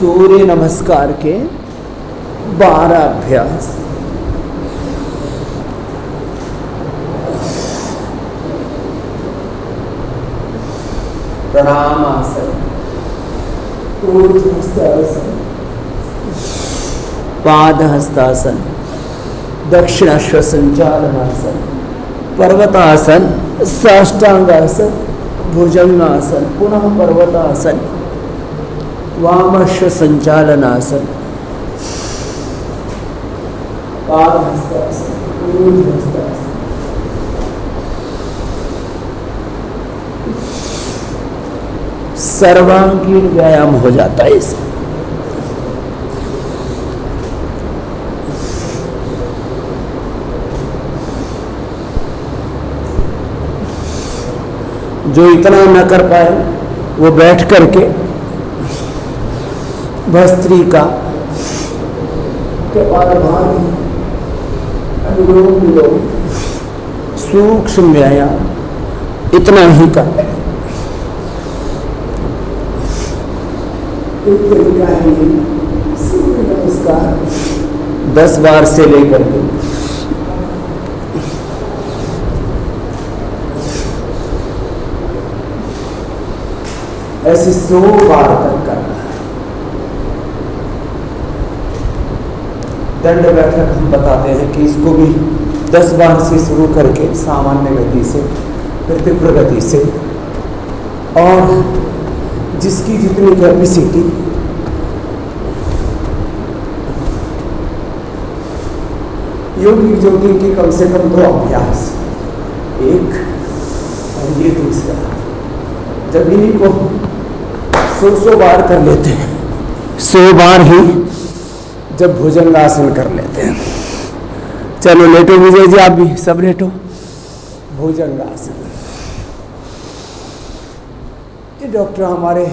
सूर्य नमस्कार के 12 अभ्यास। प्रणाम आसन, ऊर्ध्व हस्तासन, पाद हस्तासन, दक्षिणाश्व संचालनासन, पर्वतासन, साष्टांगासन, भुजंगासन, पुनः पर्वतासन, वामाश्व संचालनासन, पाद हस्तासन, ऊर्ध्व हस्तासन। सर्वांगीण व्यायाम हो जाता है इससे। जो इतना न कर पाए वो बैठ करके भस्त्रिका, कपालभाति, अनुलोम विलोम, सूक्ष्म व्यायाम इतना ही कर। एक तरीका है सूर्य नमस्कार 10 बार से लेकर के ऐसे 100 बार तक करना है। दंड बैठक हम बताते हैं कि इसको भी 10 बार से शुरू करके सामान्य गति से, फिर तीव्र गति से, और जिसकी जितनी कैपेसिटी। योगी जोगी की कम से कम 2 अभ्यास, एक और ये दूसरा। जब इन्हीं को 100 बार कर लेते हैं, 100 बार ही जब भुजंगासन कर लेते हैं। चलो लेटो विजय जी, आप भी सब लेटो। भुजंगासन ये डॉक्टर हमारे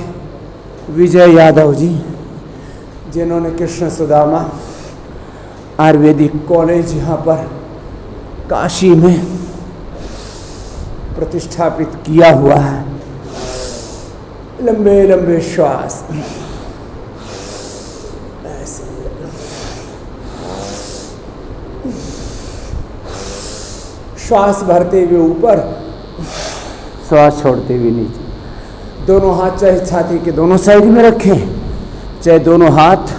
विजय यादव जी, जिन्होंने कृष्ण सुदामा आयुर्वेदिक कॉलेज यहाँ पर काशी में प्रतिष्ठापित किया हुआ है। लंबे लंबे श्वास, श्वास भरते हुए ऊपर, श्वास छोड़ते हुए नीचे। दोनों हाथ चाहे छाती के दोनों साइड में रखें, चाहे दोनों हाथ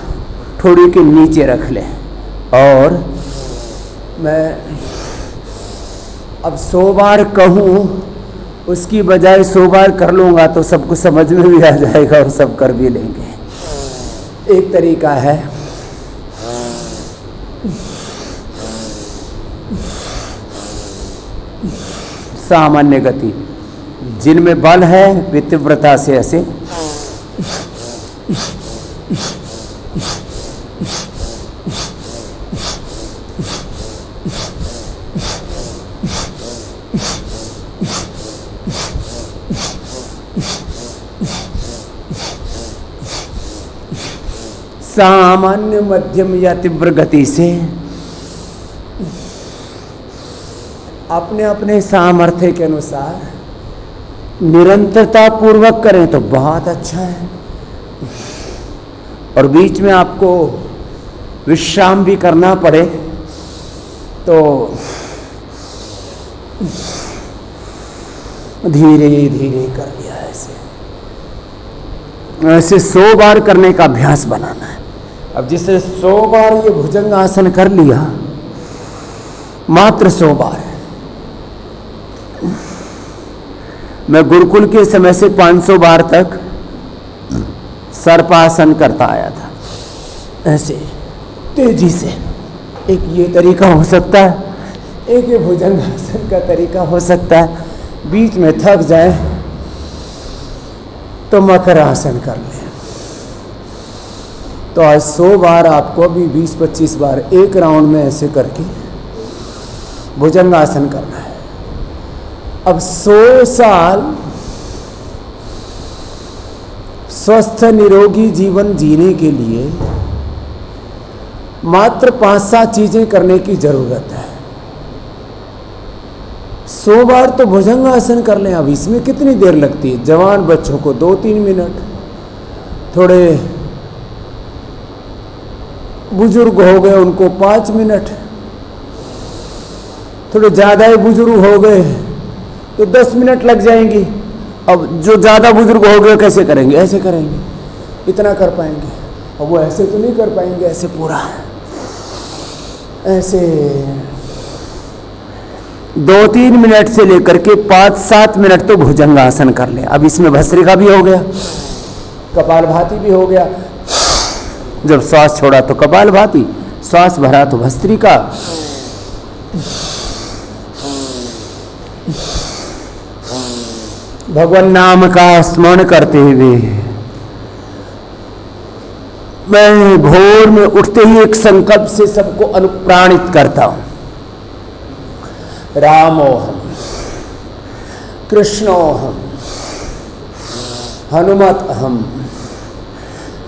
ठोड़ी के नीचे रख लें। और मैं अब 100 बार कहूँ उसकी बजाय 100 बार कर लूँगा तो सबको समझ में भी आ जाएगा और सब कर भी लेंगे। एक तरीका है सामान्य गति, जिनमें बल है वे तीव्रता से ऐसे सामान्य, मध्यम या तीव्र गति से अपने अपने सामर्थ्य के अनुसार निरंतरता पूर्वक करें तो बहुत अच्छा है। और बीच में आपको विश्राम भी करना पड़े तो धीरे धीरे कर लिया। ऐसे 100 बार करने का अभ्यास बनाना है। अब जिसने 100 बार ये भुजंगासन कर लिया, मात्र 100 बार। मैं गुरुकुल के समय से 500 बार तक सर्पासन करता आया था, ऐसे तेजी से। एक ये तरीका हो सकता है, एक ये भुजंगासन का तरीका हो सकता है। बीच में थक जाए तो मकर आसन कर लें। तो आज 100 बार आपको भी 20-25 बार एक राउंड में ऐसे करके भुजंगासन करना है। अब 100 साल स्वस्थ निरोगी जीवन जीने के लिए मात्र 5-7 चीजें करने की जरूरत है। 100 बार तो भुजंगासन कर लें। अब इसमें कितनी देर लगती है? जवान बच्चों को 2-3 मिनट, थोड़े बुजुर्ग हो गए उनको 5 मिनट, थोड़े ज़्यादा ही बुजुर्ग हो गए तो 10 मिनट लग जाएंगी। अब जो ज़्यादा बुजुर्ग हो गए कैसे करेंगे? ऐसे करेंगे, इतना कर पाएंगे। अब वो ऐसे तो नहीं कर पाएंगे, ऐसे पूरा ऐसे 2-3 मिनट से लेकर के 5-7 मिनट तो भुजंगासन कर ले। अब इसमें भस्त्रिका भी हो गया, कपालभाति भी हो गया। जब श्वास छोड़ा तो कपालभाति, श्वास भरा तो भस्त्रिका। भगवान नाम का स्मरण करते हुए मैं भोर में उठते ही एक संकल्प से सबको अनुप्राणित करता हूं। रामोहम, कृष्णोहम, हनुमतहम,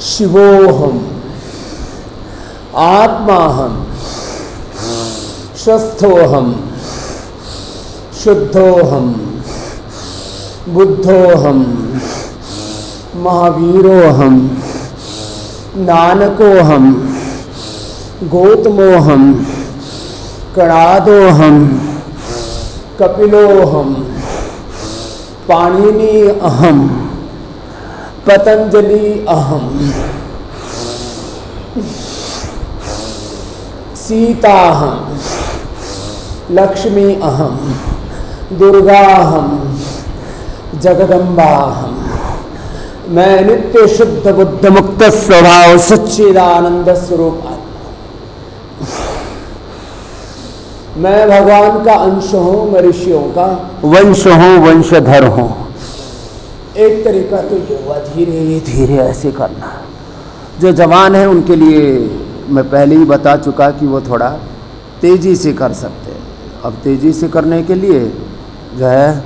शिवोहम, आत्माहम, स्वस्थोहम, शुद्धोहम, बुद्धोहम, महावीरोहम, नानकोहम, गौतमोहम, कणादोहम, कपिलोहम, पाणिनि अहम, पतंजलि अहम, सीताहम, लक्ष्मी अहम, दुर्गाहम, जगदम्बाहम। मैं नित्य शुद्ध बुद्ध मुक्त स्वभाव सच्चिदानंद स्वरूप आत्मा। मैं भगवान का अंश हूं, मैं ऋषियों का वंश हूं, वंशधर हूं। एक तरीका तो ये हुआ धीरे धीरे ऐसे करना। जो जवान है उनके लिए मैं पहले ही बता चुका कि वो थोड़ा तेजी से कर सकते हैं। अब तेजी से करने के लिए जो है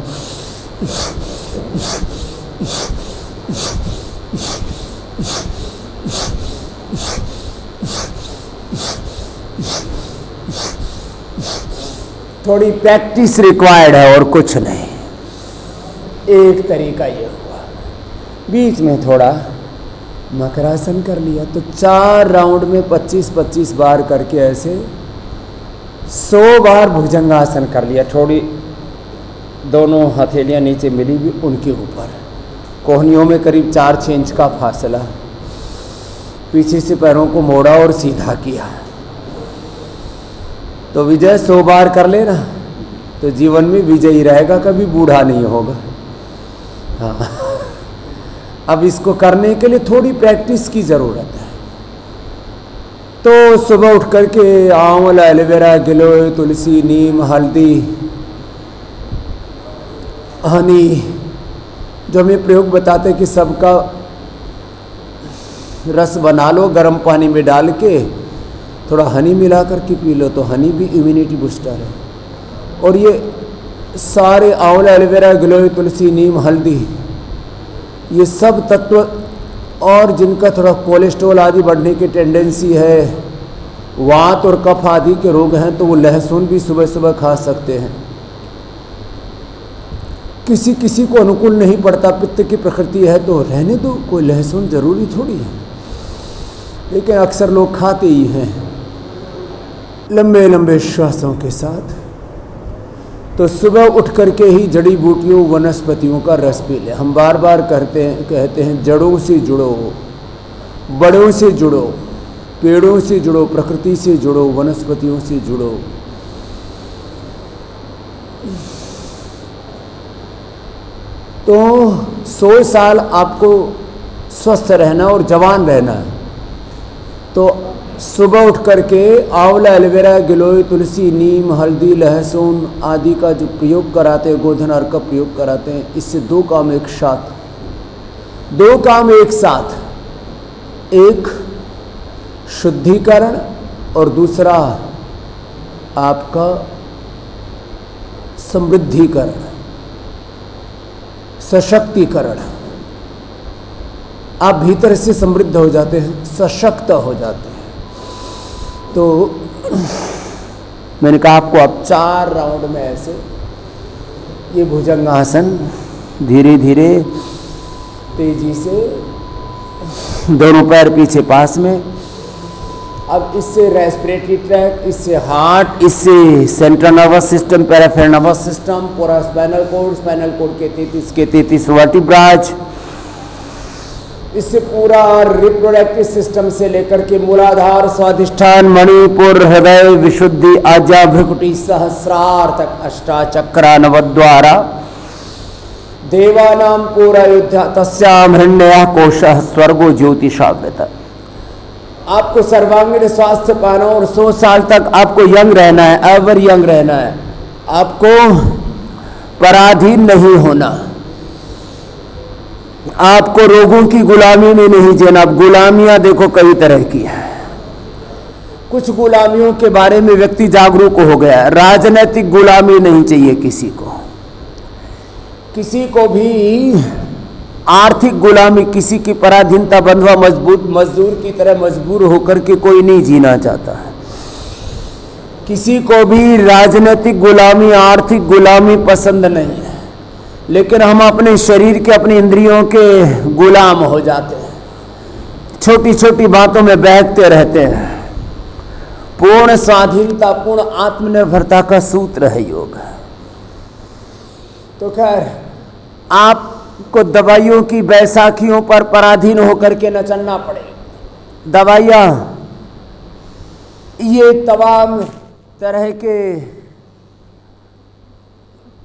थोड़ी प्रैक्टिस रिक्वायर्ड है और कुछ नहीं। एक तरीका ये हुआ, बीच में थोड़ा मकरासन कर लिया तो 4 राउंड में 25-25 बार करके ऐसे 100 बार भुजंगासन कर लिया। थोड़ी दोनों हथेलियां नीचे मिली हुई उनके ऊपर, कोहनियों में करीब 4-6 इंच का फासला, पीछे से पैरों को मोड़ा और सीधा किया। तो विजय 100 बार कर लेना तो जीवन में विजयी रहेगा, कभी बूढ़ा नहीं होगा। हाँ, अब इसको करने के लिए थोड़ी प्रैक्टिस की ज़रूरत है। तो सुबह उठ करके आंवला, एलोवेरा, गिलोय, तुलसी, नीम, हल्दी, हनी, जो हमें प्रयोग बताते कि सबका रस बना लो, गर्म पानी में डाल के थोड़ा हनी मिला करके पी लो तो हनी भी इम्यूनिटी बूस्टर है। और ये सारे आंवला, एलोवेरा, गिलोय, तुलसी, नीम, हल्दी, ये सब तत्व, और जिनका थोड़ा कोलेस्ट्रॉल आदि बढ़ने की टेंडेंसी है, वात और कफ आदि के रोग हैं, तो वो लहसुन भी सुबह सुबह खा सकते हैं। किसी किसी को अनुकूल नहीं पड़ता, पित्त की प्रकृति है तो रहने दो, कोई लहसुन जरूरी थोड़ी है, लेकिन अक्सर लोग खाते ही हैं लंबे लंबे श्वासों के साथ। तो सुबह उठ करके ही जड़ी बूटियों, वनस्पतियों का रस पी ले। हम बार बार कहते हैं जड़ों से जुड़ो, बड़ों से जुड़ो, पेड़ों से जुड़ो, प्रकृति से जुड़ो, वनस्पतियों से जुड़ो। तो 100 साल आपको स्वस्थ रहना और जवान रहना है तो सुबह उठ करके आंवला, एलोवेरा, गिलोय, तुलसी, नीम, हल्दी, लहसुन आदि का जो प्रयोग कराते हैं, गोधन अर्क का प्रयोग कराते हैं, इससे 2 काम एक साथ, एक शुद्धिकरण और दूसरा आपका समृद्धिकरण, सशक्तिकरण। आप भीतर से समृद्ध हो जाते हैं, सशक्त हो जाते हैं। तो मैंने कहा आपको अब 4 राउंड में ऐसे ये भुजंगासन धीरे धीरे तेजी से, दोनों पैर पीछे पास में, अब इससे रेस्पिरेटरी ट्रैक्ट, इससे हार्ट, इससे central nervous system, peripheral nervous system, पूरा स्पाइनल कोड के 33 वर्टिब्राज, इससे पूरा रिप्रोडक्टिव सिस्टम से लेकर के मूलाधार, स्वादिष्ठान, मणिपुर, हृदय, विशुद्धि, आज्ञा, भ्रुकुटी, सहस्रार तक अष्टाचक्रा नवद्वारा देवानाम पूरा युद्ध तस्याम हृण्यः कोशः स्वर्गो ज्योतिषाग्रत। आपको सर्वांगीण स्वास्थ्य पाना और 100 साल तक आपको यंग रहना है, एवर यंग रहना है, आपको पराधीन नहीं होना, आपको रोगों की गुलामी में नहीं जीना। अब गुलामियां देखो कई तरह की है, कुछ गुलामियों के बारे में व्यक्ति जागरूक हो गया है। राजनीतिक गुलामी नहीं चाहिए किसी को भी आर्थिक गुलामी, किसी की पराधीनता, बंधुआ मजदूर की तरह मजबूर होकर के कोई नहीं जीना चाहता है। किसी को भी राजनीतिक गुलामी, आर्थिक गुलामी पसंद नहीं है, लेकिन हम अपने शरीर के, अपनी इंद्रियों के गुलाम हो जाते हैं, छोटी छोटी बातों में बहकते रहते हैं। पूर्ण स्वाधीनता, पूर्ण आत्मनिर्भरता का सूत्र है योग। तो खैर, आपको दवाइयों की बैसाखियों पर पराधीन होकर के न चलना पड़े। दवाइयाँ ये तमाम तरह के,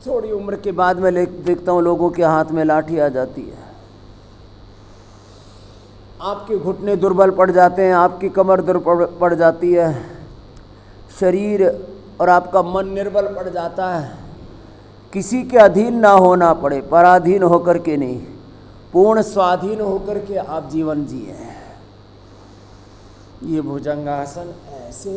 थोड़ी उम्र के बाद में देखता हूँ लोगों के हाथ में लाठी आ जाती है, आपके घुटने दुर्बल पड़ जाते हैं, आपकी कमर दुर्बल पड़ जाती है, शरीर और आपका मन निर्बल पड़ जाता है। किसी के अधीन ना होना पड़े, पराधीन होकर के नहीं, पूर्ण स्वाधीन होकर के आप जीवन जिए। ये भुजंगासन ऐसे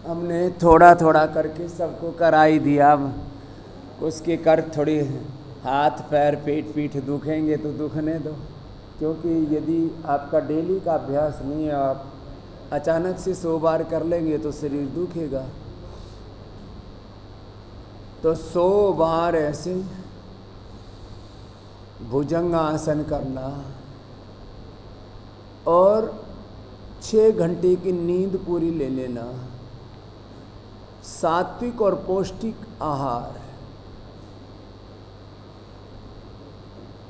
हमने थोड़ा थोड़ा करके सबको करा ही दिया। अब उसके कर थोड़ी हाथ पैर पेट पीठ दुखेंगे तो दुखने दो, क्योंकि यदि आपका डेली का अभ्यास नहीं है, आप अचानक से 100 बार कर लेंगे तो शरीर दुखेगा। तो 100 बार ऐसे भुजंगासन करना और 6 घंटे की नींद पूरी ले लेना, सात्विक और पौष्टिक आहार,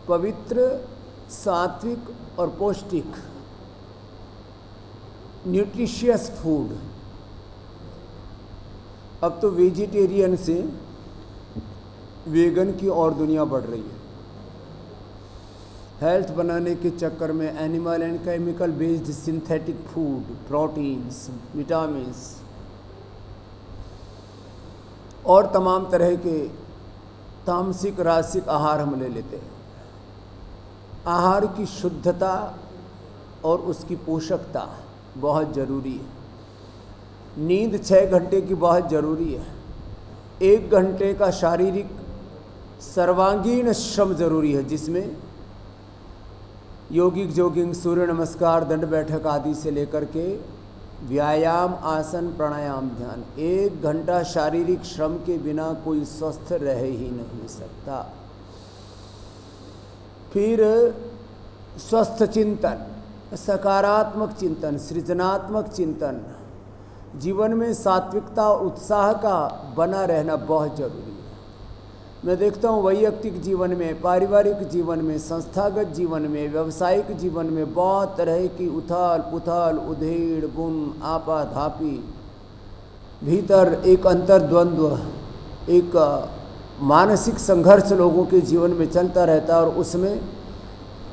पवित्र, सात्विक और पौष्टिक न्यूट्रिशियस फूड। अब तो वेजिटेरियन से वेगन की और दुनिया बढ़ रही है। हेल्थ बनाने के चक्कर में animal and chemical based synthetic food, proteins, vitamins और तमाम तरह के तामसिक रासिक आहार हम ले लेते हैं। आहार की शुद्धता और उसकी पोषकता बहुत ज़रूरी है। नींद 6 घंटे की बहुत ज़रूरी है। 1 घंटे का शारीरिक सर्वांगीण श्रम ज़रूरी है, जिसमें योगिक जोगिंग, सूर्य नमस्कार, दंड बैठक आदि से लेकर के व्यायाम, आसन, प्राणायाम, ध्यान। 1 घंटा शारीरिक श्रम के बिना कोई स्वस्थ रह ही नहीं सकता। फिर स्वस्थ चिंतन, सकारात्मक चिंतन, सृजनात्मक चिंतन, जीवन में सात्विकता और उत्साह का बना रहना बहुत जरूरी है। मैं देखता हूँ वैयक्तिक जीवन में, पारिवारिक जीवन में, संस्थागत जीवन में, व्यावसायिक जीवन में बहुत तरह की उथल पुथल, उधेड़ बुन, आपाधापी, भीतर एक अंतर्द्वंद्व, एक मानसिक संघर्ष लोगों के जीवन में चलता रहता है। और उसमें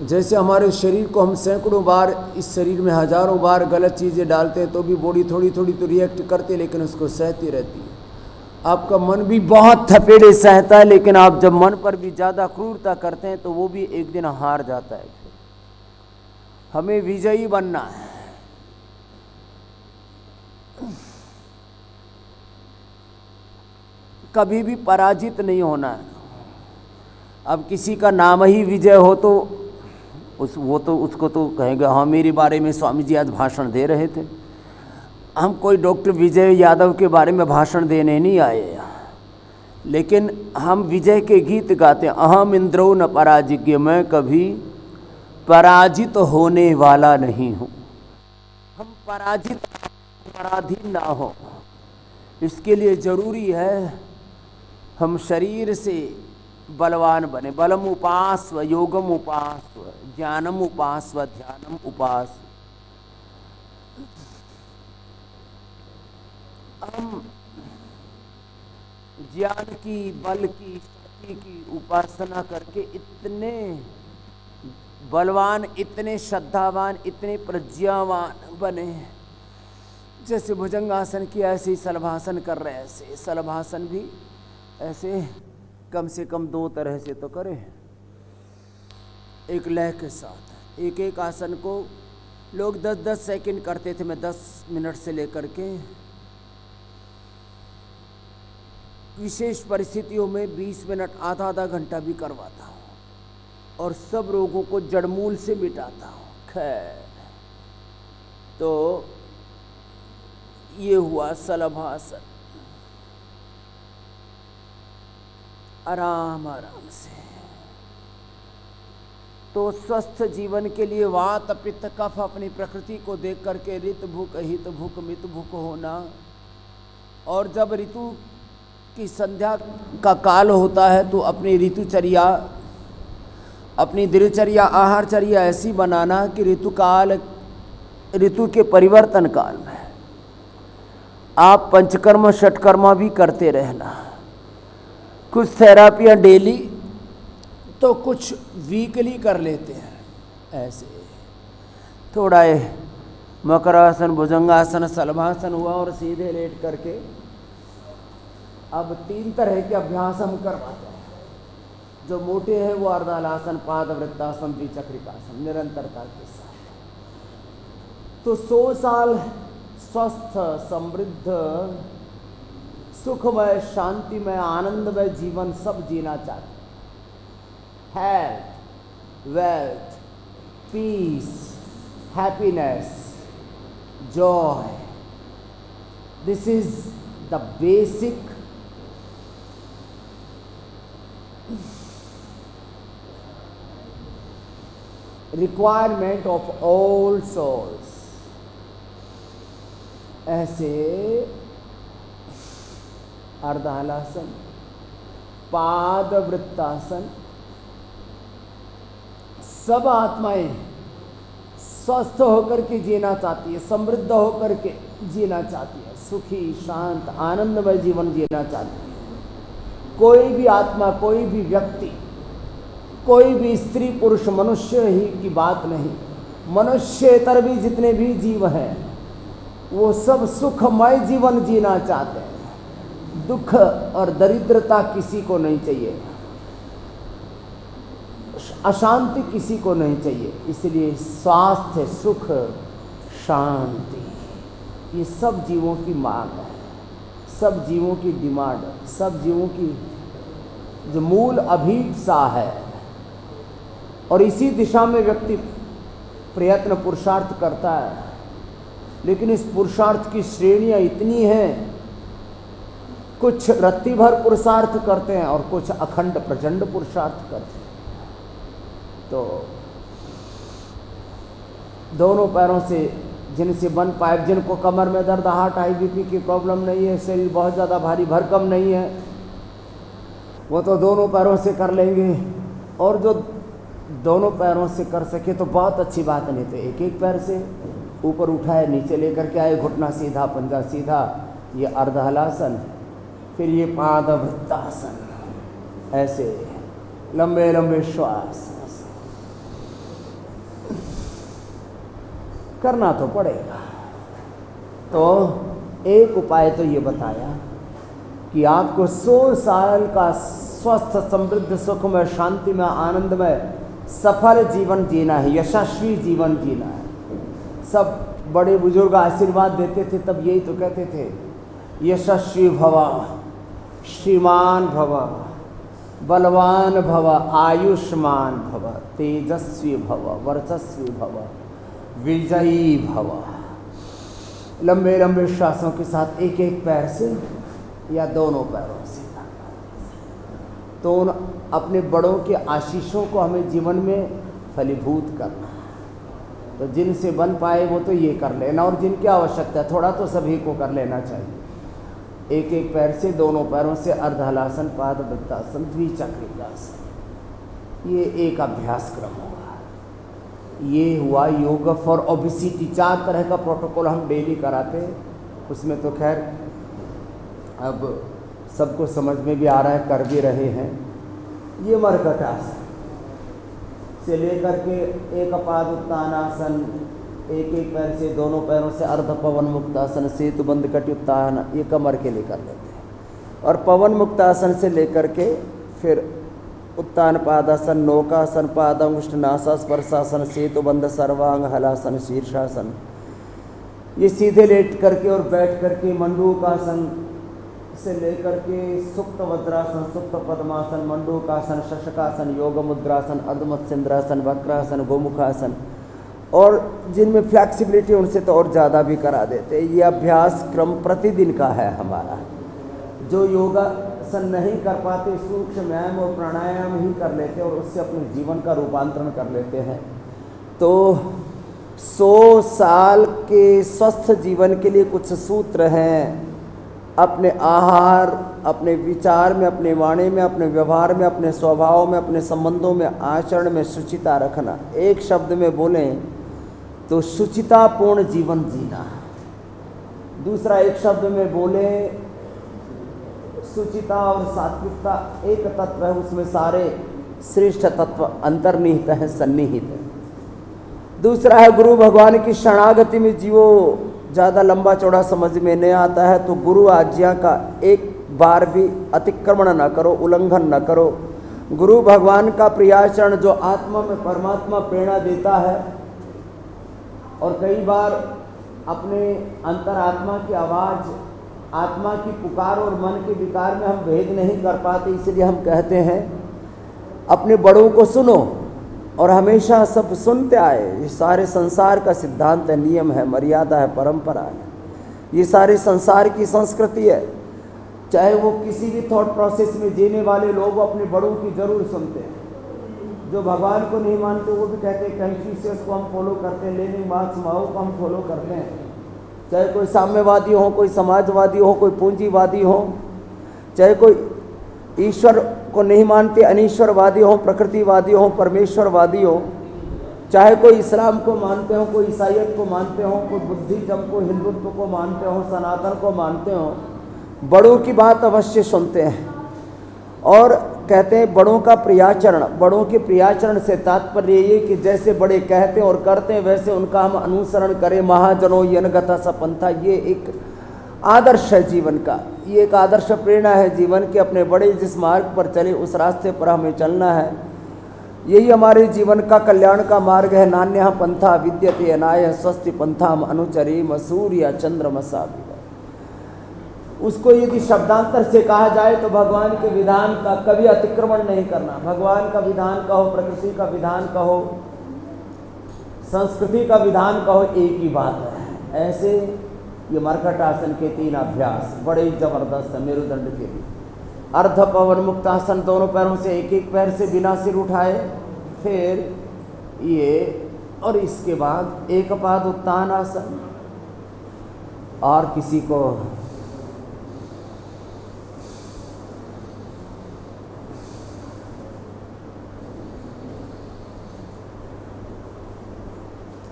जैसे हमारे शरीर को हम सैकड़ों बार, इस शरीर में हजारों बार गलत चीज़ें डालते हैं तो भी बॉडी थोड़ी थोड़ी तो रिएक्ट करती, लेकिन उसको सहती रहती है। आपका मन भी बहुत थपेड़े सहता है, लेकिन आप जब मन पर भी ज़्यादा क्रूरता करते हैं तो वो भी एक दिन हार जाता है। हमें विजयी बनना है। कभी भी पराजित नहीं होना है। अब किसी का नाम ही विजय हो तो उसको तो कहेगा हाँ मेरे बारे में स्वामी जी आज भाषण दे रहे थे। हम कोई डॉक्टर विजय यादव के बारे में भाषण देने नहीं आए यहाँ, लेकिन हम विजय के गीत गाते हैं। अहम इंद्रो न पराजिज्ञ, मैं कभी पराजित होने वाला नहीं हूँ। हम पराजित पराधीन ना हो, इसके लिए जरूरी है हम शरीर से बलवान बने। बलम उपास्व योगम उपास्व ज्ञानम उपास्व ध्यानम उपास्व। हम ज्ञान की, बल की, शक्ति की उपासना करके इतने बलवान, इतने श्रद्धावान, इतने प्रज्ञावान बने। जैसे भुजंगासन किया ऐसे ही सलभासन कर रहे हैं, ऐसे सलभासन भी ऐसे कम से कम 2 तरह से तो करें, एक लय के साथ। एक एक आसन को लोग 10-10 सेकंड करते थे, मैं 10 मिनट से लेकर के विशेष परिस्थितियों में 20 मिनट, आधा घंटा भी करवाता हूँ और सब रोगों को जड़मूल से मिटाता हूँ। खैर, तो ये हुआ सलभासन। आराम आराम से। तो स्वस्थ जीवन के लिए वात पित्त कफ अपनी प्रकृति को देख करके ऋत भूख हित भूख मित भूख होना। और जब ऋतु की संध्या का काल होता है तो अपनी ऋतुचर्या, अपनी दिनचर्या, आहारचर्या ऐसी बनाना कि ऋतु के परिवर्तन काल में आप पंचकर्म षटकर्मा भी करते रहना। कुछ थेरापियाँ डेली तो कुछ वीकली कर लेते हैं। ऐसे थोड़ा मकरासन, भुजंगासन, सलभासन हुआ और सीधे लेट करके अब 3 तरह के अभ्यास हम करवाते हैं। जो मोटे हैं वो अर्धालासन, पादवृत्तासन, द्विचक्रिकासन, निरंतरता के साथ। तो 100 साल स्वस्थ, समृद्ध, सुखमय, शांतिमय, आनंदमय जीवन सब जीना चाहते हैं। Health, wealth, peace, happiness, joy, this is the basic requirement of all souls। ऐसे अर्धालासन, पादवृत्तासन, सब आत्माएं स्वस्थ होकर के जीना चाहती है, समृद्ध होकर के जीना चाहती है, सुखी, शांत, आनंदमय जीवन जीना चाहती है। कोई भी आत्मा, कोई भी व्यक्ति, कोई भी स्त्री पुरुष, मनुष्य ही की बात नहीं, मनुष्येतर भी जितने भी जीव हैं वो सब सुखमय जीवन जीना चाहते हैं। दुख और दरिद्रता किसी को नहीं चाहिए, अशांति किसी को नहीं चाहिए। इसलिए स्वास्थ्य, सुख, शांति, ये सब जीवों की मांग है, सब जीवों की डिमांड है, सब जीवों की जो मूल अभिप्सा है। और इसी दिशा में व्यक्ति प्रयत्न, पुरुषार्थ करता है। लेकिन इस पुरुषार्थ की श्रेणियाँ इतनी हैं, कुछ रत्ती भर पुरुषार्थ करते हैं और कुछ अखंड प्रचंड पुरुषार्थ करते हैं। तो दोनों पैरों से जिनसे बन पाए, जिनको कमर में दर्द, हार्ट, हाई बीपी की प्रॉब्लम नहीं है, शरीर बहुत ज़्यादा भारी भरकम नहीं है, वो तो दोनों पैरों से कर लेंगे। और जो दोनों पैरों से कर सके तो बहुत अच्छी बात, नहीं तो एक एक पैर से ऊपर उठाए, नीचे लेकर के आए, घुटना सीधा, पंजा सीधा, ये अर्धहलासन। फिर ये पादवृत्तासन, ऐसे लंबे लंबे श्वास करना तो पड़ेगा। तो एक उपाय तो ये बताया कि आपको 100 साल का स्वस्थ, समृद्ध, सुखमय, शांतिमय, आनंदमय, सफल जीवन जीना है, यशस्वी जीवन जीना है। सब बड़े बुजुर्ग आशीर्वाद देते थे, तब यही तो कहते थे, यशस्वी भव, श्रीमान भव, बलवान भव, आयुष्मान भव, तेजस्वी भव, वर्चस्वी भव, विजयी भव। लंबे लंबे श्वासों के साथ एक एक पैर से या दोनों पैरों से। तो अपने बड़ों के आशीषों को हमें जीवन में फलीभूत करना। तो जिनसे बन पाए वो तो ये कर लेना, और जिनकी आवश्यकता है थोड़ा तो सभी को कर लेना चाहिए। एक एक पैर से दोनों पैरों से अर्धहलासन, पाद वृत्तासन, द्विचक्रिकासन। ये एक अभ्यास क्रम होगा। ये हुआ योग फॉर ओबेसिटी। 4 तरह का प्रोटोकॉल हम डेली कराते हैं, उसमें तो खैर अब सबको समझ में भी आ रहा है, कर भी रहे हैं। ये मर्कटासन से लेकर के एक पाद उत्तानासन, एक एक पैर से दोनों पैरों से अर्ध पवन मुक्तासन, सेतुबंध कटियुत्तान, ये कमर के लिए कर लेते हैं। और पवन मुक्तासन से लेकर के फिर उत्तान पादासन, नौकासन, पादंगुष्ठ नासास्पर्शासन, सेतुबंध सर्वांग हलासन, शीर्षासन। ये सीधे लेट करके और बैठ करके मंडूकासन से लेकर के सुप्त वज्रासन, सुप्त पद्मासन, मंडूकासन, शशकासन, योग मुद्रासन, अर्धमत्स्येंद्रासन, वक्रासन, गोमुखासन, और जिनमें फ्लैक्सिबिलिटी उनसे तो और ज़्यादा भी करा देते हैं। ये अभ्यास क्रम प्रतिदिन का है हमारा। जो योगासन नहीं कर पाते सूक्ष्म व्यायाम और प्राणायाम ही कर लेते हैं और उससे अपने जीवन का रूपांतरण कर लेते हैं। तो 100 साल के स्वस्थ जीवन के लिए कुछ सूत्र हैं। अपने आहार, अपने विचार में, अपने वाणी में, अपने व्यवहार में, अपने स्वभाव में, अपने संबंधों में, आचरण में शुचिता रखना। एक शब्द में बोलें तो शुचितापूर्ण जीवन जीना। दूसरा एक शब्द में बोले शुचिता और सात्विकता एक तत्व है, उसमें सारे श्रेष्ठ तत्व अंतर्निहित हैं, सन्निहित हैं। दूसरा है गुरु भगवान की शरणागति में जीवो। ज़्यादा लंबा चौड़ा समझ में नहीं आता है तो गुरु आज्ञा का एक बार भी अतिक्रमण न करो, उल्लंघन न करो। गुरु भगवान का प्रियाचरण जो आत्मा में परमात्मा प्रेरणा देता है, और कई बार अपने अंतरात्मा की आवाज़, आत्मा की पुकार और मन के विकार में हम भेद नहीं कर पाते, इसलिए हम कहते हैं अपने बड़ों को सुनो और हमेशा सब सुनते आए। ये सारे संसार का सिद्धांत है, नियम है, मर्यादा है, परंपरा है। ये सारे संसार की संस्कृति है। चाहे वो किसी भी थॉट प्रोसेस में जीने वाले लोग अपने बड़ों की ज़रूर सुनते हैं। जो भगवान को नहीं मानते वो भी कहते हैं कन्फ्यूशियस को हम फॉलो करते हैं, लेनिन मार्क्स माओ को हम फॉलो करते हैं। चाहे कोई साम्यवादी हो, कोई समाजवादी हो, कोई पूंजीवादी हो, चाहे कोई ईश्वर को नहीं मानते अनीश्वरवादी हो, प्रकृतिवादी हो, परमेश्वरवादी हो, चाहे कोई इस्लाम को मानते हो, कोई ईसाइयत को मानते हो, कोई बुद्धिज्म को, हिंदुत्व को मानते हो, सनातन को मानते हो, बड़ों की बात अवश्य सुनते हैं। और कहते हैं बड़ों का प्रियाचरण। बड़ों के प्रियाचरण से तात्पर्य ये कि जैसे बड़े कहते हैं और करते हैं वैसे उनका हम अनुसरण करें। महाजनों यनगता सपंथा, ये एक आदर्श है जीवन का। ये एक आदर्श प्रेरणा है जीवन के। अपने बड़े जिस मार्ग पर चले उस रास्ते पर हमें चलना है। यही हमारे जीवन का कल्याण का मार्ग है। नान्यः पंथा विद्यते अनाय स्वस्ति पंथाम अनुचरेम सूर्य चंद्रमसा। उसको यदि शब्दांतर से कहा जाए तो भगवान के विधान का कभी अतिक्रमण नहीं करना। भगवान का विधान कहो, प्रकृति का विधान कहो, संस्कृति का विधान कहो, एक ही बात है। ऐसे ये मर्कटासन के 3 अभ्यास बड़े जबरदस्त है मेरुदंड के लिए। अर्ध पवन मुक्तासन, दोनों पैरों से एक एक पैर से बिना सिर उठाए, फिर ये, और इसके बाद एक पाद उत्तान आसन। और किसी को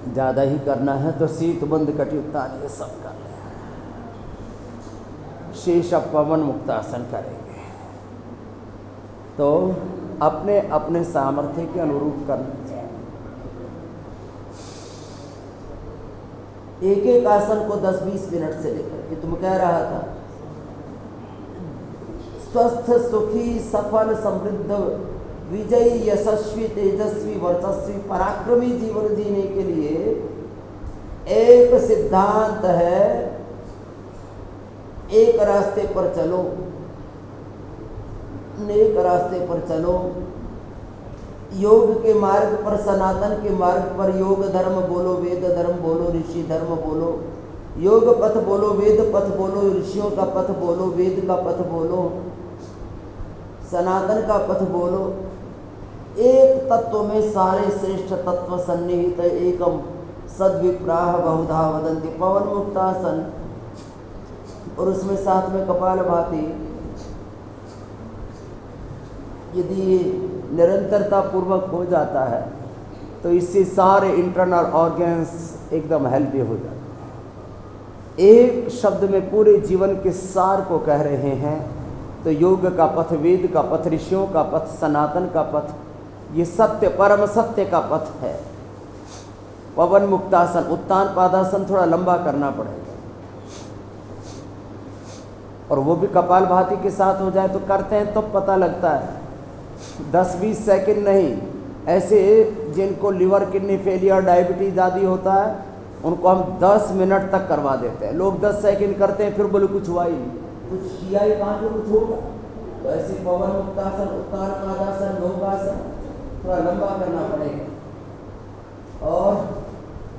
ज़्यादा ही करना है तो शीतबंध कटियुत्तान ये सब कर लें। शेष पवन मुक्तासन करेंगे तो अपने अपने सामर्थ्य के अनुरूप करना चाहिए। एक एक आसन को 10-20 मिनट से लेकर के, तुम कह रहा था स्वस्थ, सुखी, सफल, समृद्ध, विजयी, यशस्वी, तेजस्वी, वर्चस्वी, पराक्रमी जीवन जीने के लिए एक सिद्धांत है, एक रास्ते पर चलो, नेक रास्ते पर चलो। योग के मार्ग पर, सनातन के मार्ग पर योग धर्म बोलो, वेद धर्म बोलो, ऋषि धर्म बोलो, योग पथ बोलो, वेद पथ बोलो, ऋषियों का पथ बोलो, वेद का पथ बोलो, सनातन का पथ बोलो। एक तत्व में सारे श्रेष्ठ तत्व सन्निहित एकम सद्विप्राह बहुधा वदन्ति। पवन मुक्तासन और उसमें साथ में कपालभाति, यदि ये निरंतरता पूर्वक हो जाता है तो इससे सारे इंटरनल ऑर्गन्स एकदम हेल्दी हो जाते हैं। एक शब्द में पूरे जीवन के सार को कह रहे हैं तो योग का पथ, वेद का पथ, ऋषियों का पथ, सनातन का पथ, ये सत्य परम सत्य का पथ है। पवन मुक्तासन, उत्तान पादासन थोड़ा लंबा करना पड़ेगा और वो भी कपालभाति के साथ हो जाए तो करते हैं तो पता लगता है, 10-20 सेकंड नहीं। ऐसे जिनको लिवर किडनी फेलियर डायबिटीज आदि होता है उनको हम 10 मिनट तक करवा देते हैं। लोग 10 सेकंड करते हैं फिर बोले कुछ हुआ ही नहीं, कुछ किया ही कहाँ, कुछ होगा। तो ऐसे पवन मुक्तासन, उत्तान पादासन, लोकासन थोड़ा लंबा करना पड़ेगा। और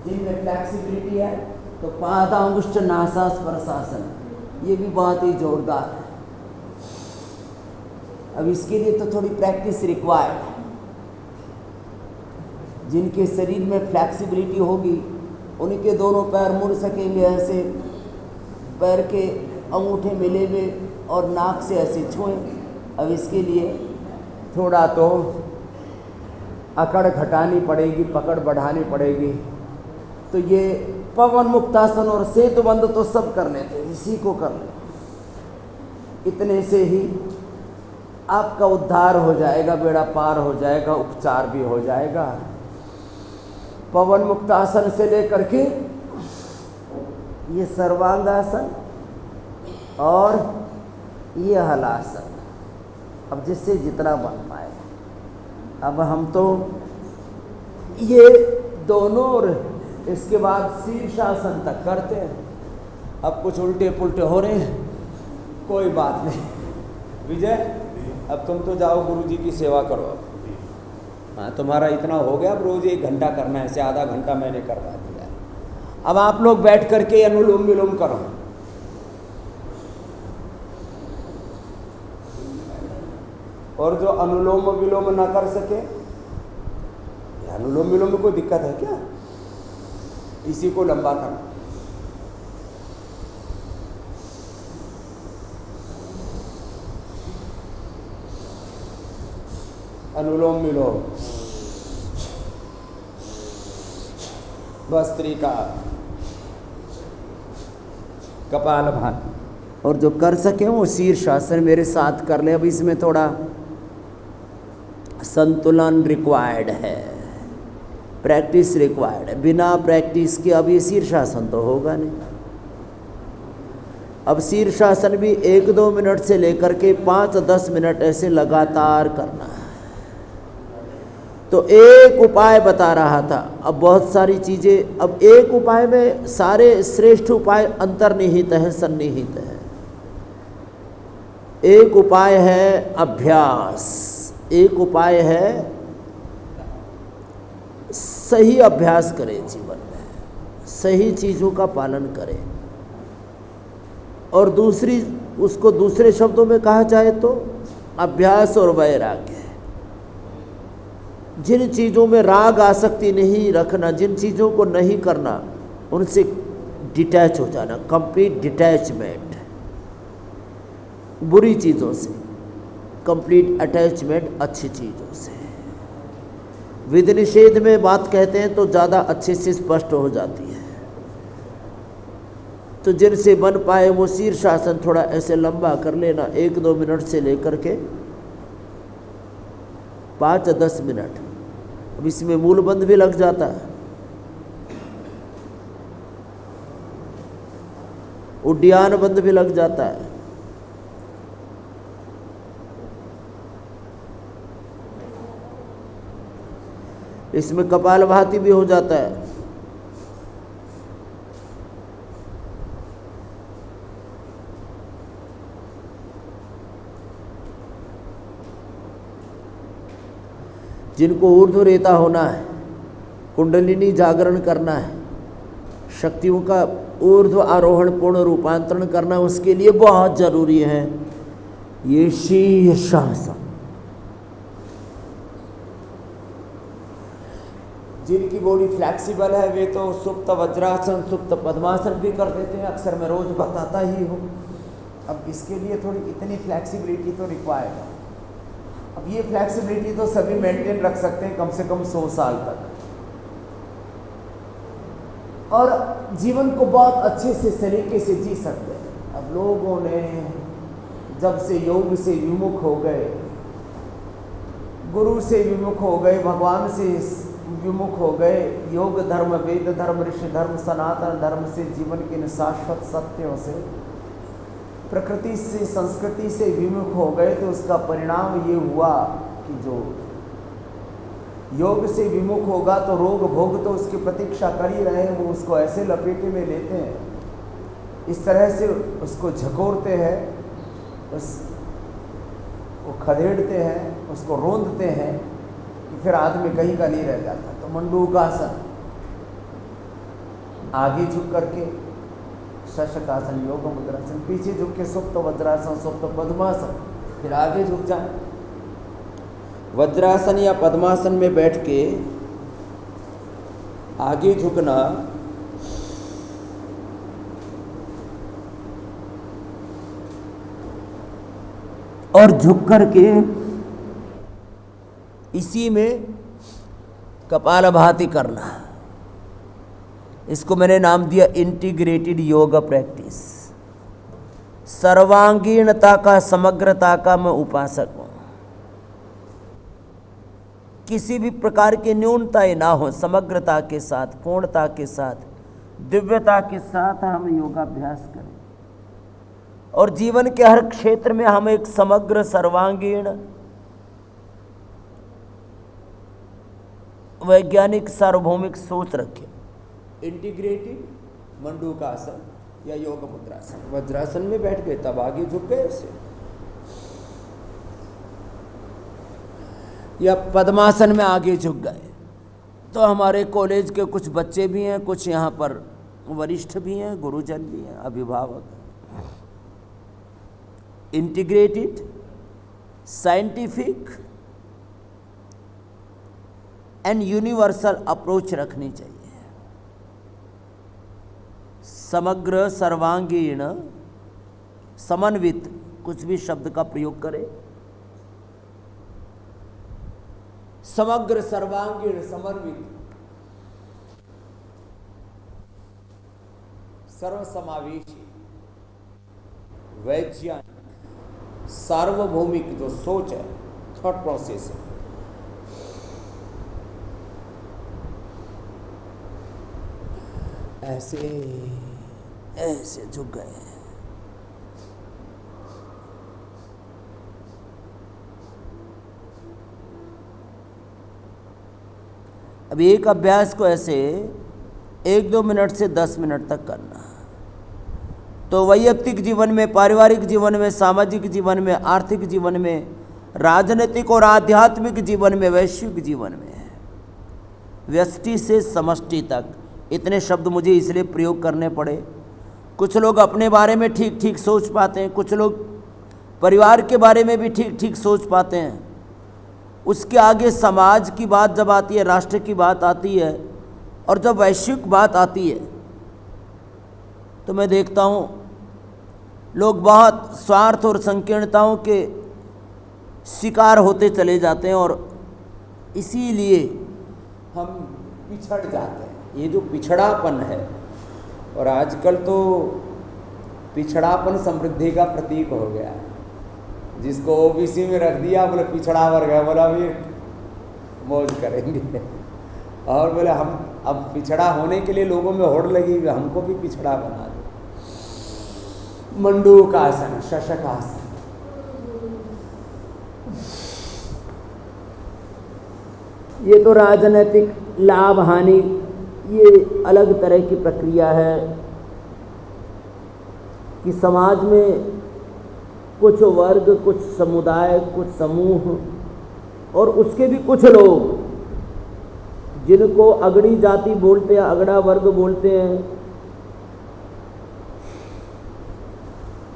जिनमें फ्लैक्सिबिलिटी है तो पादांगुष्ठ नासास्पर्शासन, ये भी बहुत ही जोरदार है। अब इसके लिए तो थोड़ी प्रैक्टिस रिक्वायर्ड है। जिनके शरीर में फ्लैक्सिबिलिटी होगी उनके दोनों पैर मुड़ सकेंगे, ऐसे पैर के अंगूठे मिले हुए और नाक से ऐसे छुएं। अब इसके लिए थोड़ा तो अकड़ घटानी पड़ेगी, पकड़ बढ़ानी पड़ेगी। तो ये पवन मुक्तासन और सेतुबंध तो सब कर लेते हैं, इसी को कर ले। इतने से ही आपका उद्धार हो जाएगा, बेड़ा पार हो जाएगा, उपचार भी हो जाएगा। पवन मुक्तासन से लेकर के ये सर्वांगासन और ये हलासन, अब जिससे जितना बन पाए। अब हम तो ये दोनों और इसके बाद शीर्षासन तक करते हैं। अब कुछ उल्टे पुल्टे हो रहे हैं, कोई बात नहीं। विजय, अब तुम तो जाओ गुरु जी की सेवा करो। हाँ, तुम्हारा इतना हो गया, अब रोज़ 1 घंटा करना है, ऐसे आधा घंटा मैंने करवा दिया। अब आप लोग बैठ करके अनुलोम विलोम करो। और जो अनुलोम विलोम ना कर सके, अनुलोम विलोम में कोई दिक्कत है क्या? इसी को लंबा करना। अनुलोम विलोम, भस्त्रिका, कपालभाति, और जो कर सके वो शीर्षासन मेरे साथ कर ले। अब इसमें थोड़ा संतुलन रिक्वायर्ड है, प्रैक्टिस रिक्वायर्ड है। बिना प्रैक्टिस के अब ये शीर्षासन तो होगा नहीं। अब शीर्षासन भी 1-2 मिनट से लेकर के 5-10 मिनट ऐसे लगातार करना है। तो एक उपाय बता रहा था, अब बहुत सारी चीज़ें, अब एक उपाय में सारे श्रेष्ठ उपाय अंतर्निहित है, सन्निहित है। एक उपाय है अभ्यास, एक उपाय है सही अभ्यास करें जीवन में, सही चीज़ों का पालन करें। और दूसरी, उसको दूसरे शब्दों में कहा जाए तो अभ्यास और वैराग्य। जिन चीज़ों में राग आसक्ति नहीं रखना, जिन चीज़ों को नहीं करना, उनसे डिटैच हो जाना, कंप्लीट डिटैचमेंट। बुरी चीज़ों से कंप्लीट अटैचमेंट अच्छी चीज़ों से। विध निषेध में बात कहते हैं तो ज़्यादा अच्छे से स्पष्ट हो जाती है। तो जिनसे बन पाए वो शीर्षासन थोड़ा ऐसे लंबा कर लेना, 1-2 मिनट से लेकर के 5-10 मिनट। अब इसमें मूलबंध भी लग जाता है, उड्डयन बंध भी लग जाता है। इसमें कपालभाति भी हो जाता है। जिनको ऊर्ध्व रेता होना है, कुंडलिनी जागरण करना है, शक्तियों का ऊर्ध्व आरोहण पूर्ण रूपांतरण करना उसके लिए बहुत जरूरी है ये शीर्षासन। जिनकी बॉडी फ्लैक्सिबल है वे तो सुप्त वज्रासन सुप्त पद्मासन भी कर देते हैं, अक्सर मैं रोज बताता ही हूँ। अब इसके लिए थोड़ी इतनी फ्लैक्सिबिलिटी तो रिक्वायर्ड है। अब ये फ्लैक्सिबिलिटी तो सभी मेंटेन रख सकते हैं कम से कम 100 साल तक, और जीवन को बहुत अच्छे से तरीके से जी सकते हैं। अब लोगों ने जब से योग से विमुख हो गए, गुरु से विमुख हो गए, भगवान से विमुख हो गए, योग धर्म, वेद धर्म, ऋषि धर्म, सनातन धर्म से, जीवन के इन शाश्वत सत्यों से, प्रकृति से, संस्कृति से विमुख हो गए, तो उसका परिणाम ये हुआ कि जो योग से विमुख होगा तो रोग भोग तो उसकी प्रतीक्षा कर ही रहे हैं, वो उसको ऐसे लपेटे में लेते हैं, इस तरह से उसको झकोरते हैं, उसको खदेड़ते हैं, उसको रोंदते हैं कि फिर आदमी कहीं का नहीं रह जाता। तो मंडूकासन, आगे झुक करके शशकासन, योग मुद्रासन, पीछे झुक के सुप्त वज्रासन, सुप्त पद्मासन, फिर आगे झुक जाए। वज्रासन या पद्मासन में बैठ के आगे झुकना और झुक करके इसी में कपालभाति करना, इसको मैंने नाम दिया इंटीग्रेटेड योगा प्रैक्टिस। सर्वांगीणता का, समग्रता का मैं उपासक हूं। किसी भी प्रकार की न्यूनताएं ना हो, समग्रता के साथ, पूर्णता के साथ, दिव्यता के साथ हम योगाभ्यास करें, और जीवन के हर क्षेत्र में हम एक समग्र सर्वांगीण वैज्ञानिक सार्वभौमिक सोच रखें। इंटीग्रेटेड मंडूकासन या योग मुद्रासन, वज्रासन में बैठ गए तब आगे झुक गए ऐसे, या पद्मासन में आगे झुक गए। तो हमारे कॉलेज के कुछ बच्चे भी हैं, कुछ यहाँ पर वरिष्ठ भी हैं, गुरुजन भी हैं, अभिभावक हैं। Integrated scientific and universal approach रखनी चाहिए। समग्र, सर्वांगीण, समन्वित, कुछ भी शब्द का प्रयोग करें, समग्र, सर्वांगीण, समन्वित, सर्वसमावेशी, वैज्ञानिक, सार्वभौमिक जो सोच है, थॉट प्रोसेस है, ऐसे ऐसे झुक गए हैं। अब एक अभ्यास को ऐसे 1-2 मिनट से 10 मिनट तक करना। तो वैयक्तिक जीवन में, पारिवारिक जीवन में, सामाजिक जीवन में, आर्थिक जीवन में, राजनीतिक और आध्यात्मिक जीवन में, वैश्विक जीवन में, व्यष्टि से समष्टि तक, इतने शब्द मुझे इसलिए प्रयोग करने पड़े। कुछ लोग अपने बारे में ठीक ठीक सोच पाते हैं, कुछ लोग परिवार के बारे में भी ठीक ठीक सोच पाते हैं, उसके आगे समाज की बात जब आती है, राष्ट्र की बात आती है, और जब वैश्विक बात आती है, तो मैं देखता हूँ लोग बहुत स्वार्थ और संकीर्णताओं के शिकार होते चले जाते हैं, और इसीलिए हम पिछड़ जाते हैं। ये जो पिछड़ापन है, और आजकल तो पिछड़ापन समृद्धि का प्रतीक हो गया है। जिसको ओबीसी में रख दिया, बोले पिछड़ा वर्ग है, बोला भी मौज करेंगे, और बोले हम अब पिछड़ा होने के लिए लोगों में होड़ लगी, हमको भी पिछड़ा बना दो। मंडूकासन, शशकासन, ये तो राजनीतिक लाभ हानि, ये अलग तरह की प्रक्रिया है कि समाज में कुछ वर्ग, कुछ समुदाय, कुछ समूह, और उसके भी कुछ लोग जिनको अगड़ी जाति बोलते हैं, अगड़ा वर्ग बोलते हैं,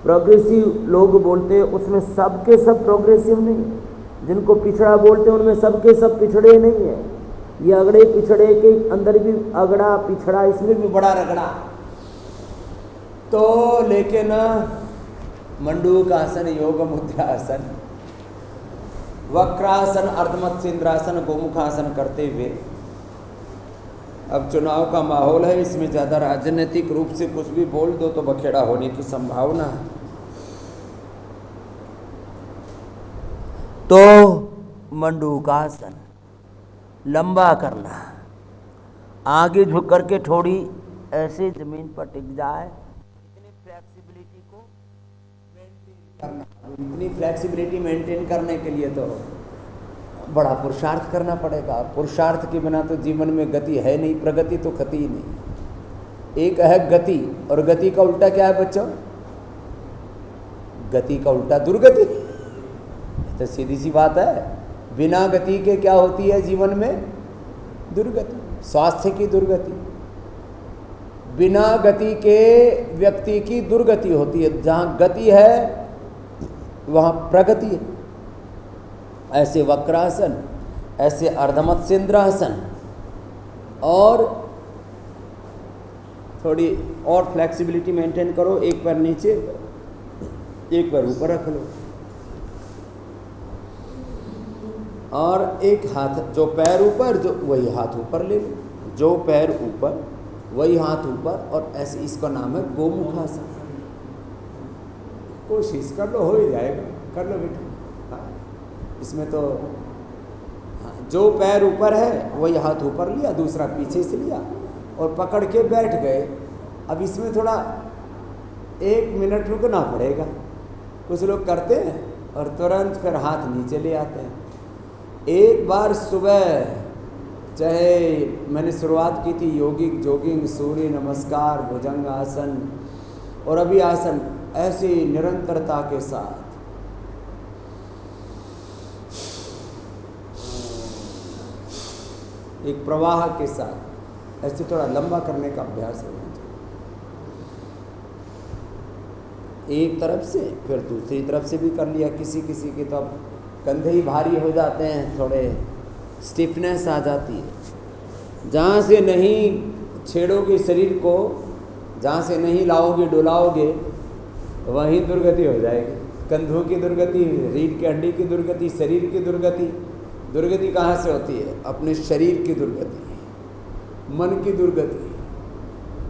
प्रोग्रेसिव लोग बोलते हैं उसमें सब के सब प्रोग्रेसिव नहीं है, जिनको पिछड़ा बोलते हैं उनमें सब के सब पिछड़े नहीं है। ये अगड़े पिछड़े के अंदर भी अगड़ा पिछड़ा, इसमें भी बड़ा रगड़ा। तो लेकिन मंडूकासन, योग मुद्रासन, वक्रासन, अर्धमत्स्येंद्रासन, गोमुखासन करते हुए अब चुनाव का माहौल है, इसमें ज़्यादा राजनीतिक रूप से कुछ भी बोल दो तो बखेड़ा होने की संभावना है। तो मंडूकासन लंबा करना, आगे झुक करके थोड़ी ऐसे जमीन पर टिक जाए, इतनी फ्लेक्सिबिलिटी को मेंटेन करना। इतनी फ्लेक्सिबिलिटी मेंटेन करने के लिए तो बड़ा पुरुषार्थ करना पड़ेगा। पुरुषार्थ के बिना तो जीवन में गति है नहीं, प्रगति तो खती ही नहीं। एक है गति, और गति का उल्टा क्या है बच्चों? गति का उल्टा दुर्गति। तो सीधी सी बात है, बिना गति के क्या होती है जीवन में? दुर्गति, स्वास्थ्य की दुर्गति। बिना गति के व्यक्ति की दुर्गति होती है, जहाँ गति है वहाँ प्रगति है। ऐसे वक्रासन, ऐसे अर्धमत्स्येंद्रासन, और थोड़ी और फ्लेक्सिबिलिटी मेंटेन करो। एक पैर नीचे, एक पैर ऊपर रख लो, और एक हाथ, जो पैर ऊपर जो वही हाथ ऊपर ले लो, जो पैर ऊपर वही हाथ ऊपर, और ऐसे इसका नाम है गोमुखासन। कोशिश कर लो, हो ही जाएगा, कर लो बेटा। हाँ, इसमें तो हाँ, जो पैर ऊपर है वही हाथ ऊपर लिया, दूसरा पीछे से लिया और पकड़ के बैठ गए। अब इसमें थोड़ा 1 मिनट रुकना पड़ेगा। कुछ लोग करते हैं और तुरंत फिर हाथ नीचे ले आते हैं। एक बार सुबह, चाहे मैंने शुरुआत की थी योगिक जॉगिंग, सूर्य नमस्कार, भुजंग आसन और अभी आसन, ऐसे निरंतरता के साथ एक प्रवाह के साथ ऐसे थोड़ा लंबा करने का अभ्यास होना चाहिए। एक तरफ से फिर दूसरी तरफ से भी कर लिया। किसी किसी के तो अब कंधे ही भारी हो जाते हैं, थोड़े स्टिफनेस आ जाती है। जहाँ से नहीं छेड़ोगे शरीर को, जहाँ से नहीं लाओगे डुलाओगे, वहीं दुर्गति हो जाएगी। कंधों की दुर्गति, रीढ़ की हड्डी की दुर्गति, शरीर की दुर्गति। दुर्गति कहाँ से होती है? अपने शरीर की दुर्गति, मन की दुर्गति,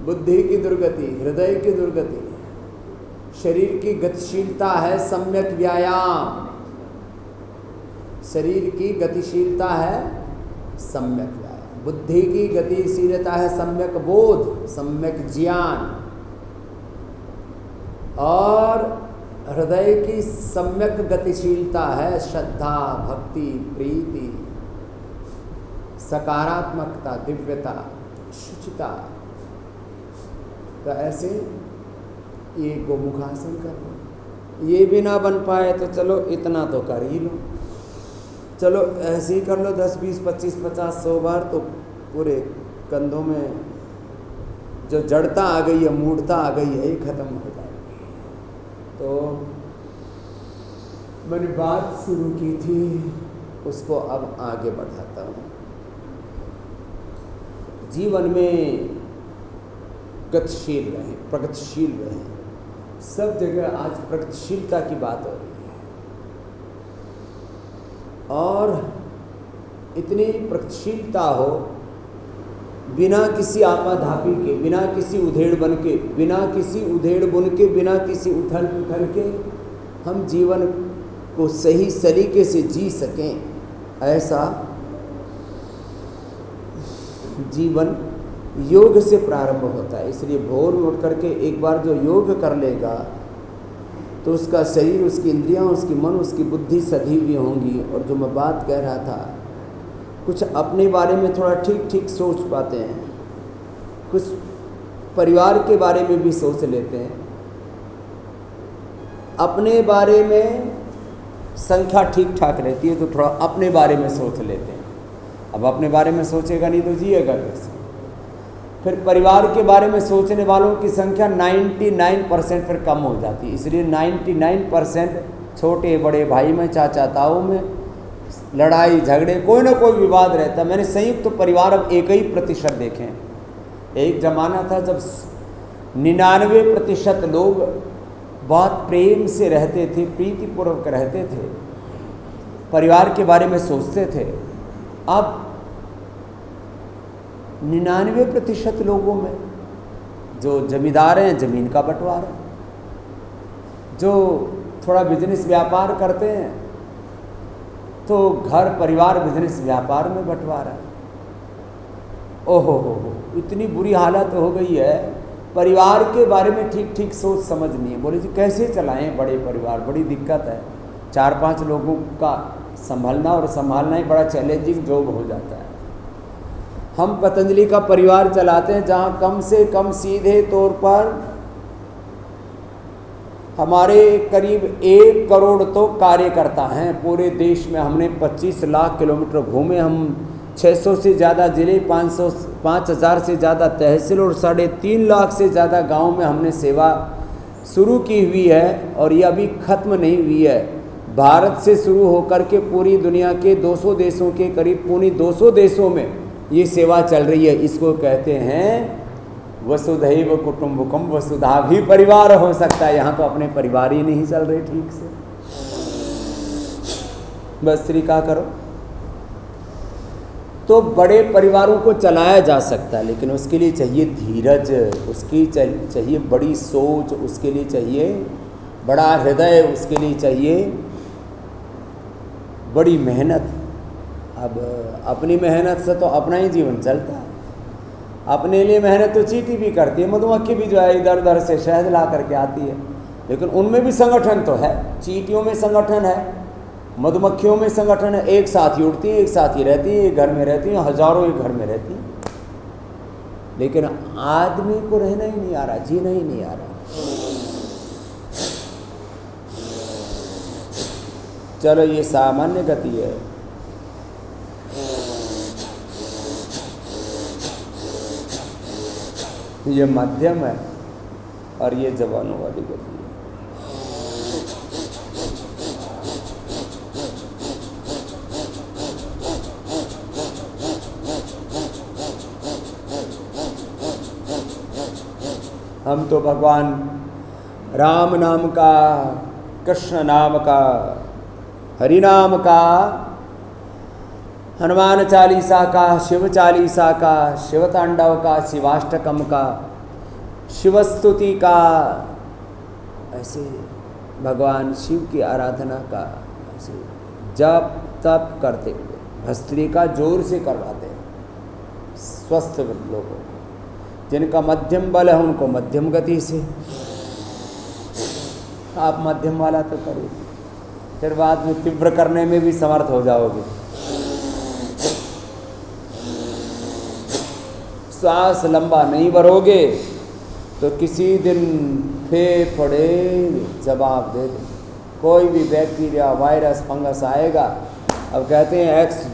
बुद्धि की दुर्गति, हृदय की दुर्गति। शरीर की गतिशीलता है सम्यक व्यायाम, शरीर की गतिशीलता है सम्यक व्यायाम, बुद्धि की गतिशीलता है सम्यक बोध, सम्यक ज्ञान, और हृदय की सम्यक गतिशीलता है श्रद्धा, भक्ति, प्रीति, सकारात्मकता, दिव्यता, शुचिता। तो ऐसे ये गोमुखासन कर, ये भी ना बन पाए तो चलो इतना तो कर ही लो। चलो ऐसे ही कर लो 10, 20, 25, 50, 100 बार, तो पूरे कंधों में जो जड़ता आ गई है, मूढ़ता आ गई है, ये खत्म हो जाएगी। तो मैंने बात शुरू की थी, उसको अब आगे बढ़ाता हूँ। जीवन में गतिशील रहें, प्रगतिशील रहें। सब जगह आज प्रगतिशीलता की बात हो रही है, और इतनी प्रगतिशीलता हो बिना किसी आपाधापी के, बिना किसी उधेड़ बन के, बिना किसी उधेड़ बुन के, बिना किसी उथल पुथल के हम जीवन को सही तरीके से जी सकें, ऐसा जीवन योग से प्रारंभ होता है। इसलिए भोर में उठ करके एक बार जो योग कर लेगा तो उसका शरीर, उसकी इंद्रियां, उसकी मन, उसकी बुद्धि सधी हुई होंगी। और जो मैं बात कह रहा था, कुछ अपने बारे में थोड़ा ठीक ठीक सोच पाते हैं, कुछ परिवार के बारे में भी सोच लेते हैं, अपने बारे में संख्या ठीक ठाक रहती है तो थोड़ा अपने बारे में सोच लेते हैं। अब अपने बारे में सोचेगा नहीं तो जिएगा कैसे? फिर परिवार के बारे में सोचने वालों की संख्या 99% फिर कम हो जाती है। इसलिए 99% छोटे बड़े भाई में, चाचा ताऊ में लड़ाई झगड़े, कोई ना कोई विवाद रहता। मैंने संयुक्त तो परिवार अब 1% देखे हैं। एक ज़माना था जब 99% लोग बहुत प्रेम से रहते थे, प्रीतिपूर्वक रहते थे, परिवार के बारे में सोचते थे। अब 99% लोगों में जो जमींदार हैं ज़मीन का बंटवारा, जो थोड़ा बिजनेस व्यापार करते हैं तो घर परिवार बिजनेस व्यापार में बंटवारा। ओहो हो, इतनी बुरी हालत हो गई है, परिवार के बारे में ठीक ठीक सोच समझ नहीं है। बोले जी कैसे चलाएं बड़े परिवार, बड़ी दिक्कत है। 4-5 लोगों का संभालना और संभालना ही बड़ा चैलेंजिंग जॉब हो जाता है। हम पतंजलि का परिवार चलाते हैं जहाँ कम से कम सीधे तौर पर हमारे करीब 1 करोड़ तो कार्यकर्ता हैं पूरे देश में। हमने 25 लाख किलोमीटर घूमे, हम 600 से ज़्यादा ज़िले, 5,000 से ज़्यादा तहसील और 3.5 लाख से ज़्यादा गांव में हमने सेवा शुरू की हुई है और ये अभी ख़त्म नहीं हुई है। भारत से शुरू होकर के पूरी दुनिया के 200 देशों के करीब पूरी 200 देशों में ये सेवा चल रही है। इसको कहते हैं वसुधैव कुटुंबकम, वसुधा भी परिवार हो सकता है। यहाँ तो अपने परिवार ही नहीं चल रहे ठीक से, बस श्रीका करो। तो बड़े परिवारों को चलाया जा सकता है, लेकिन उसके लिए चाहिए धीरज, उसकी चाहिए बड़ी सोच, उसके लिए चाहिए बड़ा हृदय, उसके लिए चाहिए बड़ी मेहनत। अब अपनी मेहनत से तो अपना ही जीवन चलता है। अपने लिए मेहनत तो चींटी भी करती है, मधुमक्खी भी जो है इधर उधर से शहद ला करके आती है, लेकिन उनमें भी संगठन तो है। चींटियों में संगठन है, मधुमक्खियों में संगठन है। एक साथ ही उड़ती है, एक साथ ही रहती है, एक घर में रहती है, हजारों एक घर में रहती है। लेकिन आदमी को रहना ही नहीं आ रहा, जीना ही नहीं आ रहा। चलो ये सामान्य गति है। ये मध्यम है और ये जवानों वाली गति है। हम तो भगवान राम नाम का, कृष्ण नाम का, हरि नाम का, हनुमान चालीसा का, शिव चालीसा का, शिव तांडव का, शिवाष्टकम का, शिवस्तुति का, ऐसे भगवान शिव की आराधना का ऐसे जप तप करते हुए भस्त्रिका जोर से करवाते हैं स्वस्थ लोगों को। जिनका मध्यम बल है उनको मध्यम गति से, आप मध्यम वाला तो करो, फिर बाद में तीव्र करने में भी समर्थ हो जाओगे। सांस लंबा नहीं भरोगे तो किसी दिन फेफड़े जवाब दे दे। कोई भी बैक्टीरिया, वायरस, फंगस आएगा। अब कहते हैं एक्स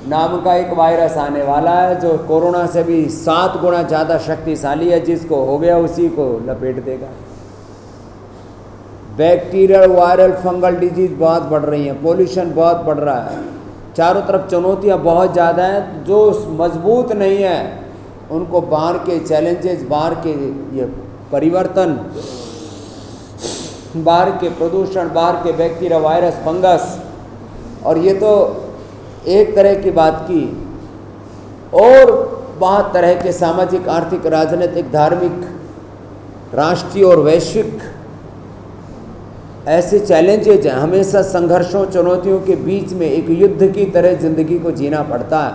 नाम का एक वायरस आने वाला है जो कोरोना से भी 7 गुना ज़्यादा शक्तिशाली है। जिसको हो गया उसी को लपेट देगा। बैक्टीरियल, वायरल, फंगल डिजीज बहुत बढ़ रही हैं, पोल्यूशन बहुत बढ़ रहा है, चारों तरफ चुनौतियां बहुत ज़्यादा हैं। जो मजबूत नहीं है उनको बाहर के चैलेंजेस, बाहर के ये परिवर्तन, बाहर के प्रदूषण, बाहर के बैक्टीरिया, वायरस, फंगस, और ये तो एक तरह की बात की, और बहुत तरह के सामाजिक, आर्थिक, राजनीतिक, धार्मिक, राष्ट्रीय और वैश्विक ऐसे चैलेंजेज हैं। हमेशा संघर्षों, चुनौतियों के बीच में एक युद्ध की तरह जिंदगी को जीना पड़ता है।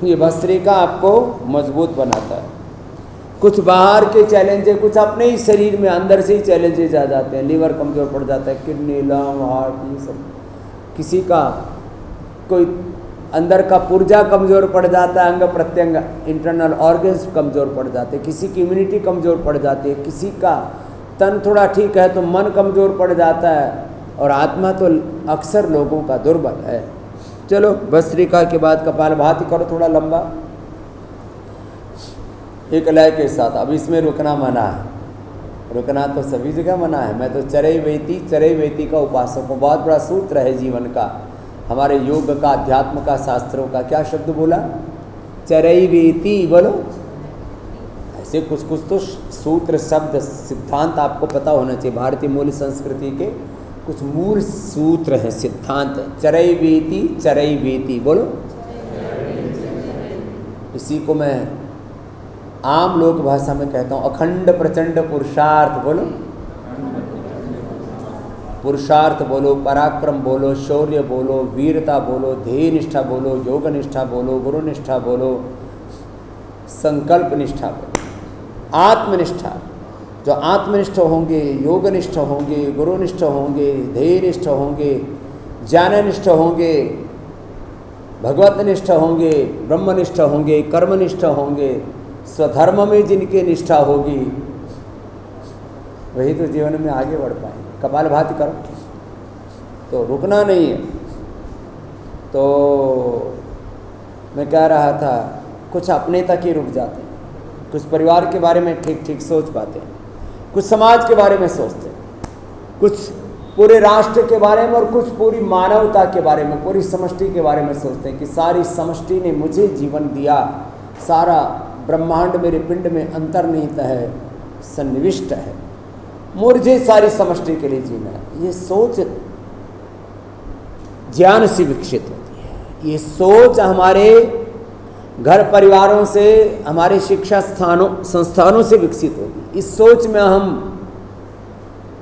ये भस्त्रिका आपको मजबूत बनाता है। कुछ बाहर के चैलेंजेस, कुछ अपने ही शरीर में अंदर से ही चैलेंजेस आ जाते हैं। लीवर कमज़ोर पड़ जाता है, किडनी, लंग, हार्ट, ये सब। किसी का कोई अंदर का पुर्जा कमज़ोर पड़ जाता है, अंग प्रत्यंग, इंटरनल ऑर्गन्स कमज़ोर पड़ जाते हैं। किसी की इम्यूनिटी कमज़ोर पड़ जाती है, किसी का तन थोड़ा ठीक है तो मन कमज़ोर पड़ जाता है, और आत्मा तो अक्सर लोगों का दुर्बल है। चलो भस्त्रिका के बाद कपालभाति करो थोड़ा लंबा। एक लय के साथ। अब इसमें रुकना मना है, रुकना तो सभी जगह मना है। मैं तो चरई वेती का उपासक हूँ। बहुत बड़ा सूत्र है जीवन का, हमारे योग का, अध्यात्म का, शास्त्रों का। क्या शब्द बोला? चरई वेती। बोलो, ऐसे कुछ कुछ तो सूत्र, शब्द, सिद्धांत आपको पता होना चाहिए। भारतीय मूल संस्कृति के कुछ मूल सूत्र हैं, सिद्धांत है। चरई वेती। बोलो, इसी को मैं आम लोक भाषा में कहता हूँ अखंड प्रचंड पुरुषार्थ। बोलो, पुरुषार्थ बोलो, पराक्रम बोलो, शौर्य बोलो, वीरता बोलो, ध्येय निष्ठा बोलो, योग निष्ठा बोलो, गुरु निष्ठा बोलो, संकल्प निष्ठा बोलो, आत्मनिष्ठा। जो आत्मनिष्ठ होंगे, योगनिष्ठ होंगे, गुरुनिष्ठ होंगे, ध्येयनिष्ठ होंगे, ज्ञाननिष्ठ होंगे, भगवतनिष्ठ होंगे, ब्रह्मनिष्ठ होंगे, कर्मनिष्ठ होंगे, स्वधर्म में जिनकी निष्ठा होगी, वही तो जीवन में आगे बढ़ पाएंगे। कपालभाति करो, तो रुकना नहीं है। तो मैं कह रहा था, कुछ अपने तक ही रुक जाते हैं, कुछ परिवार के बारे में ठीक ठीक सोच पाते हैं, कुछ समाज के बारे में सोचते हैं, कुछ पूरे राष्ट्र के बारे में, और कुछ पूरी मानवता के बारे में, पूरी समष्टि के बारे में सोचते हैं कि सारी समष्टि ने मुझे जीवन दिया, सारा ब्रह्मांड मेरे पिंड में अंतर्निहित है, सन्निविष्ट है, मुझे सारी समष्टि के लिए जीना है। ये सोच ज्ञान से विकसित होती है। ये सोच हमारे घर परिवारों से, हमारे शिक्षा संस्थानों से विकसित होगी। इस सोच में हम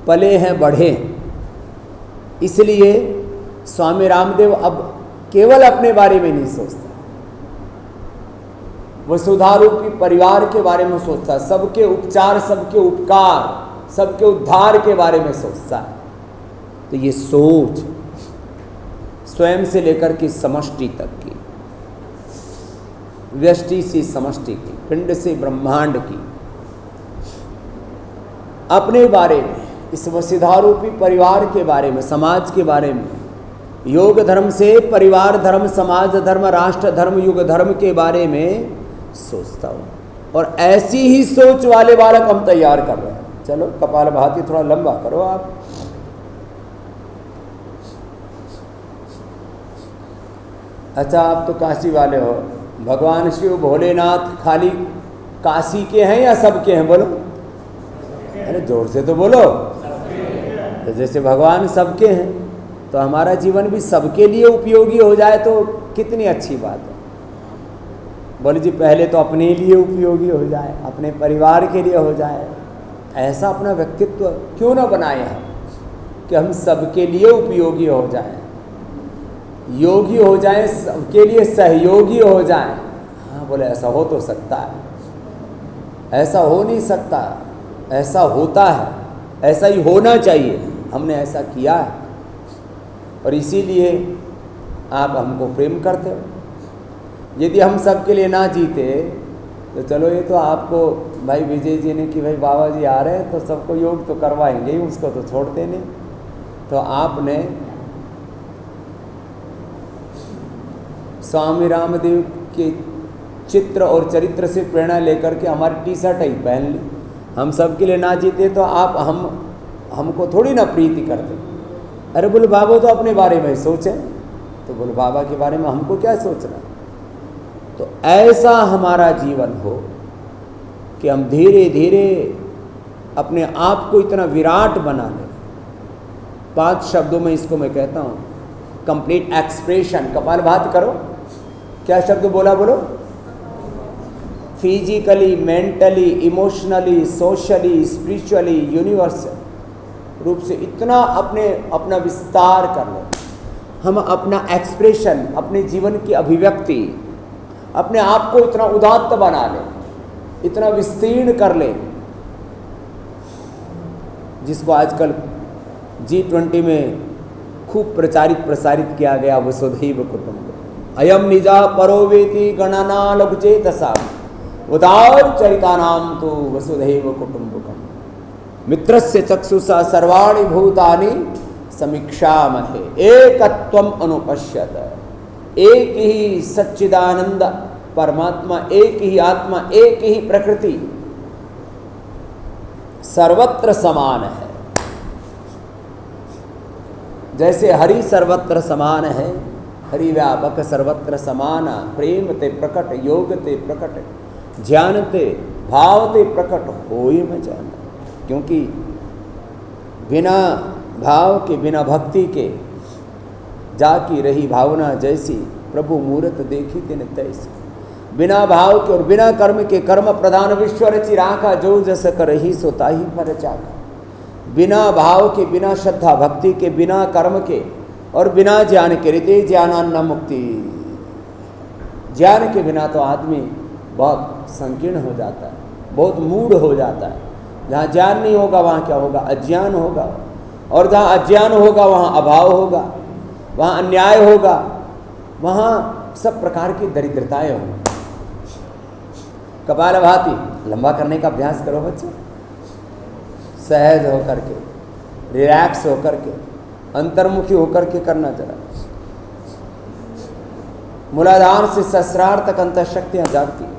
पले हैं, बढ़े। इसलिए स्वामी रामदेव अब केवल अपने बारे में नहीं सोचता, वसुधा रूपी परिवार के बारे में सोचता है, सबके उपचार, सबके उपकार, सबके उद्धार के बारे में सोचता है। तो ये सोच स्वयं से लेकर के समष्टि तक की, व्यष्टि से समष्टि की, पिंड से ब्रह्मांड की, अपने बारे में, इस वसुधा रूपी परिवार के बारे में, समाज के बारे में, योग धर्म से परिवार धर्म, समाज धर्म, राष्ट्र धर्म, युग धर्म के बारे में सोचता हूँ। और ऐसी ही सोच वाले बालक हम तैयार कर रहे हैं। चलो कपालभाति थोड़ा लंबा करो आप। अच्छा, आप तो काशी वाले हो। भगवान शिव भोलेनाथ खाली काशी के हैं या सबके हैं? बोलो, अरे जोर से तो बोलो। तो जैसे भगवान सबके हैं, तो हमारा जीवन भी सबके लिए उपयोगी हो जाए तो कितनी अच्छी बात है। बोले जी, पहले तो अपने लिए उपयोगी हो जाए, अपने परिवार के लिए हो जाए। ऐसा अपना व्यक्तित्व क्यों ना बनाए हम कि हम सबके लिए उपयोगी हो जाएं, योगी हो जाएं, सबके लिए सहयोगी हो जाएं। हाँ, बोले ऐसा हो तो सकता है, ऐसा हो नहीं सकता, ऐसा होता है, ऐसा ही होना चाहिए। हमने ऐसा किया है और इसीलिए आप हमको प्रेम करते हो। यदि हम सबके लिए ना जीते तो चलो, ये तो आपको भाई विजय जी ने कि भाई बाबा जी आ रहे हैं तो सबको योग तो करवाएंगे ही, उसको तो छोड़ते नहीं। तो आपने स्वामी रामदेव के चित्र और चरित्र से प्रेरणा लेकर के हमारी टी शर्ट ही पहन ली। हम सबके लिए ना जीते तो आप हमको थोड़ी ना प्रीति करते। अरे बोले बाबा तो अपने बारे में सोचे, तो बोले बाबा के बारे में हमको क्या सोचना। तो ऐसा हमारा जीवन हो कि हम धीरे धीरे अपने आप को इतना विराट बना लें। 5 शब्दों में इसको मैं कहता हूँ, कंप्लीट एक्सप्रेशन। कपालभाति करो। क्या शब्द बोला? बोलो। Physically, mentally, emotionally, socially, spiritually, universal रूप से इतना अपना विस्तार कर लो। हम अपना एक्सप्रेशन, अपने जीवन की अभिव्यक्ति, अपने आप को इतना उदात्त बना लें, इतना विस्तीर्ण कर लें, जिसको आजकल G20 में खूब प्रसारित किया गया, वसुधैव कुटुंबकम्। अयम निजा परो वेति गणना लघुचेतसा उदार चरितानाम तो वसुधैव कुटुंबकम्। मित्रस्य चक्षुषा सर्वाणि भूतानि समीक्षामहे एकत्वम् अनुपश्यत। एक ही सच्चिदानंद परमात्मा एक ही आत्मा, एक ही प्रकृति सर्वत्र समान है। जैसे हरि सर्वत्र समान है, हरि व्यापक सर्वत्र समान, प्रेम ते प्रकट, योग ते प्रकट, ज्ञान ते भाव ते प्रकट होई में जाना। क्योंकि बिना भाव के, बिना भक्ति के जाकी रही भावना जैसी, प्रभु मूरत देखी तिन तैसी। बिना भाव के और बिना कर्म के, कर्म प्रधान विश्व रचि राखा, जो जस करही सो ताहि पर चाखा। बिना भाव के, बिना श्रद्धा भक्ति के, बिना कर्म के और बिना ज्ञान के, रीते ज्ञानान्न मुक्ति। ज्ञान के बिना तो आदमी बहुत संकीर्ण हो जाता है, बहुत मूढ़ हो जाता है। जहाँ ज्ञान नहीं होगा वहाँ क्या होगा? अज्ञान होगा, और जहाँ अज्ञान होगा वहाँ अभाव होगा, वहाँ अन्याय होगा, वहाँ सब प्रकार की दरिद्रताएं होंगी। कपालभाति लंबा करने का अभ्यास करो बच्चे, सहज होकर के, रिलैक्स होकर के, अंतर्मुखी होकर के करना जरा। मूलाधार से सहस्रार तक अंतर शक्तियां जागती हैं।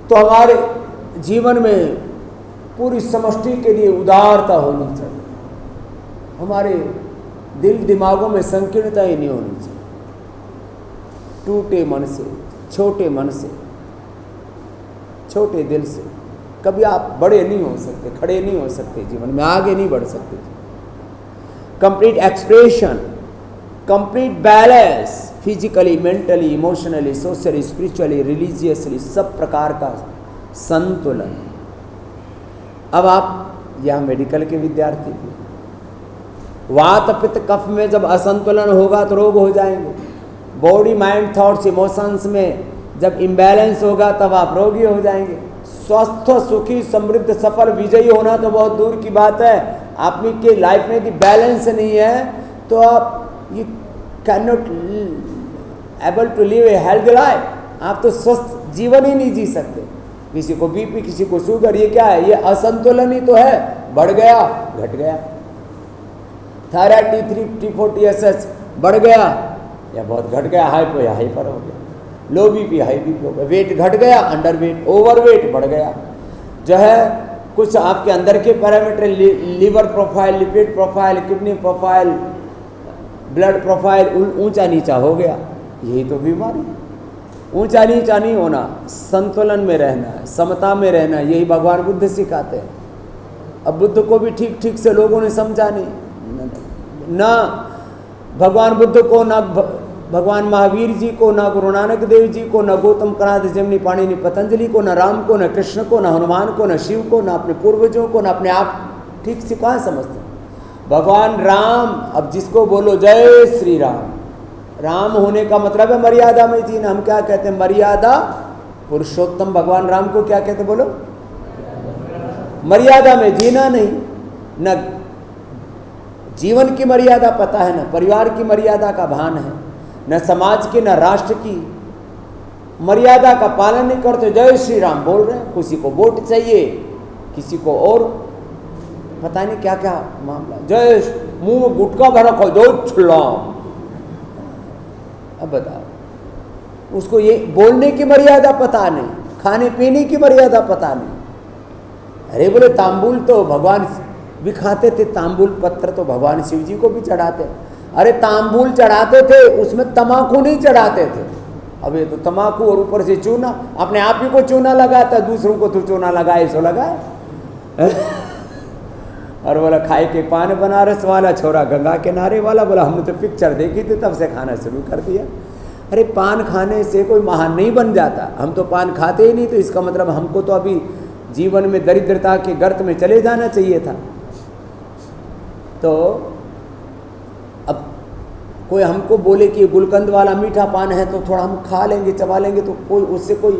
तो हमारे जीवन में पूरी समष्टि के लिए उदारता होनी चाहिए। हमारे दिल दिमागों में संकीर्णता ही नहीं होनी चाहिए। टूटे मन से, छोटे मन से, छोटे दिल से कभी आप बड़े नहीं हो सकते, खड़े नहीं हो सकते, जीवन में आगे नहीं बढ़ सकते। Complete expression, complete balance, physically, mentally, emotionally, socially, spiritually, religiously, सब प्रकार का संतुलन। अब आप यहाँ मेडिकल के विद्यार्थी, वात पित्त कफ में जब असंतुलन होगा तो रोग हो जाएंगे। बॉडी माइंड थॉट्स इमोशंस में जब इम्बैलेंस होगा तब आप रोगी हो जाएंगे। स्वस्थ, सुखी, समृद्ध, सफल, विजयी होना तो बहुत दूर की बात है। आपकी लाइफ में यदि बैलेंस नहीं है तो आप you can not able to live a healthy life. आप तो स्वस्थ जीवन ही नहीं जी सकते। किसी को बीपी, किसी को शुगर, ये क्या है? ये असंतुलन ही तो है। बढ़ गया, घट गया। थायराइड T3, T4, TSH बढ़ गया या बहुत घट गया, हाइपर या हाइपर हो गया, लो बीपी, हाई बीपी हो गया, वेट घट गया, अंडर वेट, ओवर वेट बढ़ गया। जो है कुछ आपके अंदर के parameter, liver profile, lipid profile, kidney profile, blood profile ऊंचा नीचा हो गया। यही तो बीमारी है। ऊंचा नीचा नहीं होना, संतुलन में रहना है, समता में रहना है। यही भगवान बुद्ध सिखाते हैं। अब बुद्ध को भी ठीक ठीक से लोगों ने समझा नहीं। ना भगवान बुद्ध को, ना भगवान महावीर जी को, ना गुरु नानक देव जी को, ना गौतम कणाद जमनी पाणिनि पतंजलि को, ना राम को, ना कृष्ण को, ना हनुमान को, ना शिव को, ना अपने पूर्वजों को, ना अपने आप ठीक से कहाँ समझते हैं। भगवान राम, अब जिसको बोलो जय श्री राम, राम होने का मतलब है मर्यादा में जीना। हम क्या कहते हैं? मर्यादा पुरुषोत्तम भगवान राम को क्या कहते? बोलो, मर्यादा में जीना नहीं। न जीवन की मर्यादा पता है, न परिवार की मर्यादा का भान है, न समाज की, न राष्ट्र की मर्यादा का पालन नहीं करते। जय श्री राम बोल रहे हैं, किसी को वोट चाहिए, किसी को और पता नहीं क्या क्या मामला। जय, मुंह में गुटखा भरा खो, जो छुलाम। अब बताओ, उसको ये बोलने की मर्यादा पता नहीं, खाने पीने की मर्यादा पता नहीं। अरे बोले तांबुल तो भगवान भी खाते थे, तांबुल पत्र तो भगवान शिव जी को भी चढ़ाते। अरे तांबुल चढ़ाते थे, उसमें तमाकू नहीं चढ़ाते थे। अब ये तो तमाकू और ऊपर से चूना, अपने आप ही को चूना लगाता, दूसरों को तो चूना लगाए सो लगाए। और बोला खाए के पान बनारस वाला, छोरा गंगा किनारे वाला। बोला हमने तो पिक्चर देखी थी, तब से खाना शुरू कर दिया। अरे पान खाने से कोई महान नहीं बन जाता। हम तो पान खाते ही नहीं, तो इसका मतलब हमको तो अभी जीवन में दरिद्रता के गर्त में चले जाना चाहिए था। तो अब कोई हमको बोले कि गुलकंद वाला मीठा पान है तो थोड़ा हम खा लेंगे, चबा लेंगे, तो कोई उससे कोई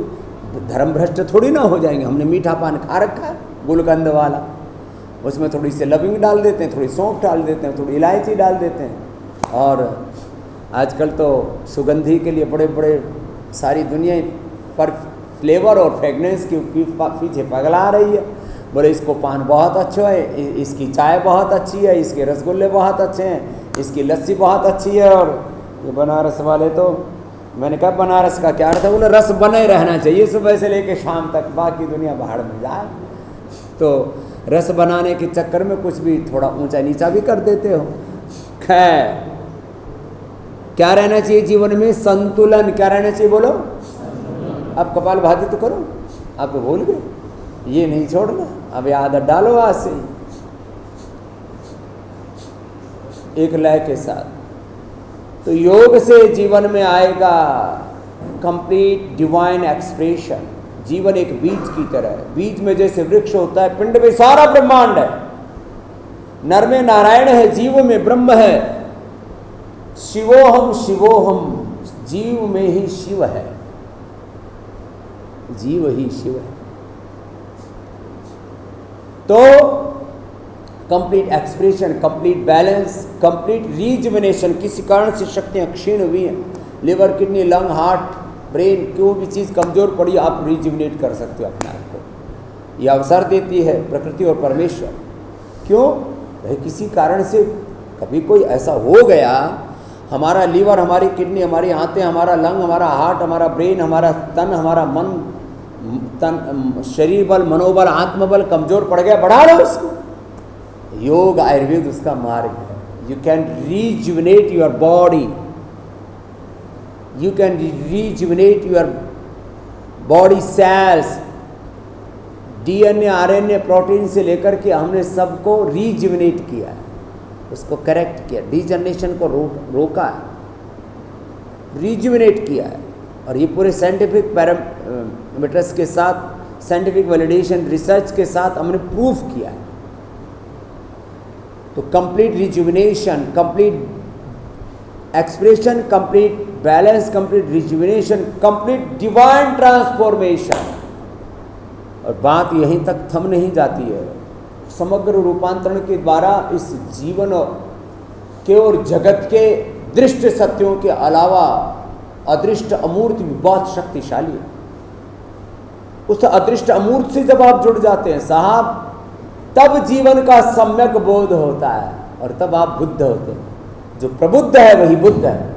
धर्म भ्रष्ट थोड़ी ना हो जाएंगे। हमने मीठा पान खा रखा है गुलकंद वाला, उसमें थोड़ी सी लविंग डाल देते हैं, थोड़ी सौंफ डाल देते हैं, थोड़ी इलायची डाल देते हैं। और आजकल तो सुगंधी के लिए बड़े बड़े सारी दुनिया पर फ्लेवर और फ्रेगनेंस के पीछे पगला रही है। बोले इसको पान बहुत अच्छा है, इसकी चाय बहुत अच्छी है, इसके रसगुल्ले बहुत अच्छे हैं, इसकी लस्सी बहुत अच्छी है। और ये बनारस वाले तो मैंने कहा बनारस का क्या अर्थ है? बोले रस बने रहना चाहिए सुबह से लेके शाम तक, बाकी दुनिया बाहर में जाए। तो रस बनाने के चक्कर में कुछ भी थोड़ा ऊंचा नीचा भी कर देते हो। खैर, क्या रहना चाहिए जीवन में? संतुलन। क्या रहना चाहिए बोलो? अब कपाल भाती तो करो, आप तो भूल गए, ये नहीं छोड़ना, अब ये आदत डालो आज से एक लय के साथ। तो योग से जीवन में आएगा कंप्लीट डिवाइन एक्सप्रेशन। जीवन एक बीज की तरह है, बीज में जैसे वृक्ष होता है, पिंड में सारा ब्रह्मांड है, नर में नारायण है, जीव में ब्रह्म है, शिवोहम शिवोहम, जीव में ही शिव है, जीव ही शिव है। तो complete expression, complete balance, complete rejuvenation. किसी कारण से शक्तियाँ क्षीण हुई हैं, liver, kidney, lung, heart, brain, कोई भी चीज़ कमज़ोर पड़ी, आप रीजुविनेट कर सकते हो अपने आप को। यह अवसर देती है प्रकृति और परमेश्वर। क्यों? भाई किसी कारण से कभी कोई ऐसा हो गया, हमारा लीवर, हमारी किडनी, हमारी आंतें, हमारा लंग, हमारा हार्ट, हमारा ब्रेन, हमारा तन, हमारा मन, तन, शरीर बल, मनोबल, आत्मबल कमज़ोर पड़ गया, बढ़ा लो उसको। योग आयुर्वेद उसका मार्ग है। You can rejuvenate your body, you can rejuvenate your body cells. DNA, RNA, protein से लेकर के हमने सबको रीजुविनेट किया है, उसको करेक्ट किया, डिजनरेशन को रोका है, रीजुविनेट किया है। और ये पूरे साइंटिफिक पैरामीटर्स के साथ, साइंटिफिक वैलिडेशन, रिसर्च के साथ हमने प्रूफ किया है। तो complete rejuvenation, complete expression, complete balance, complete rejuvenation, complete divine transformation. और बात यहीं तक थम नहीं जाती है, समग्र रूपांतरण के द्वारा इस जीवन के और जगत के दृष्ट सत्यों के अलावा अदृष्ट अमूर्त भी बहुत शक्तिशाली है। उस अदृष्ट अमूर्त से जब आप जुड़ जाते हैं साहब, तब जीवन का सम्यक बोध होता है और तब आप बुद्ध होते हैं। जो प्रबुद्ध है वही बुद्ध है।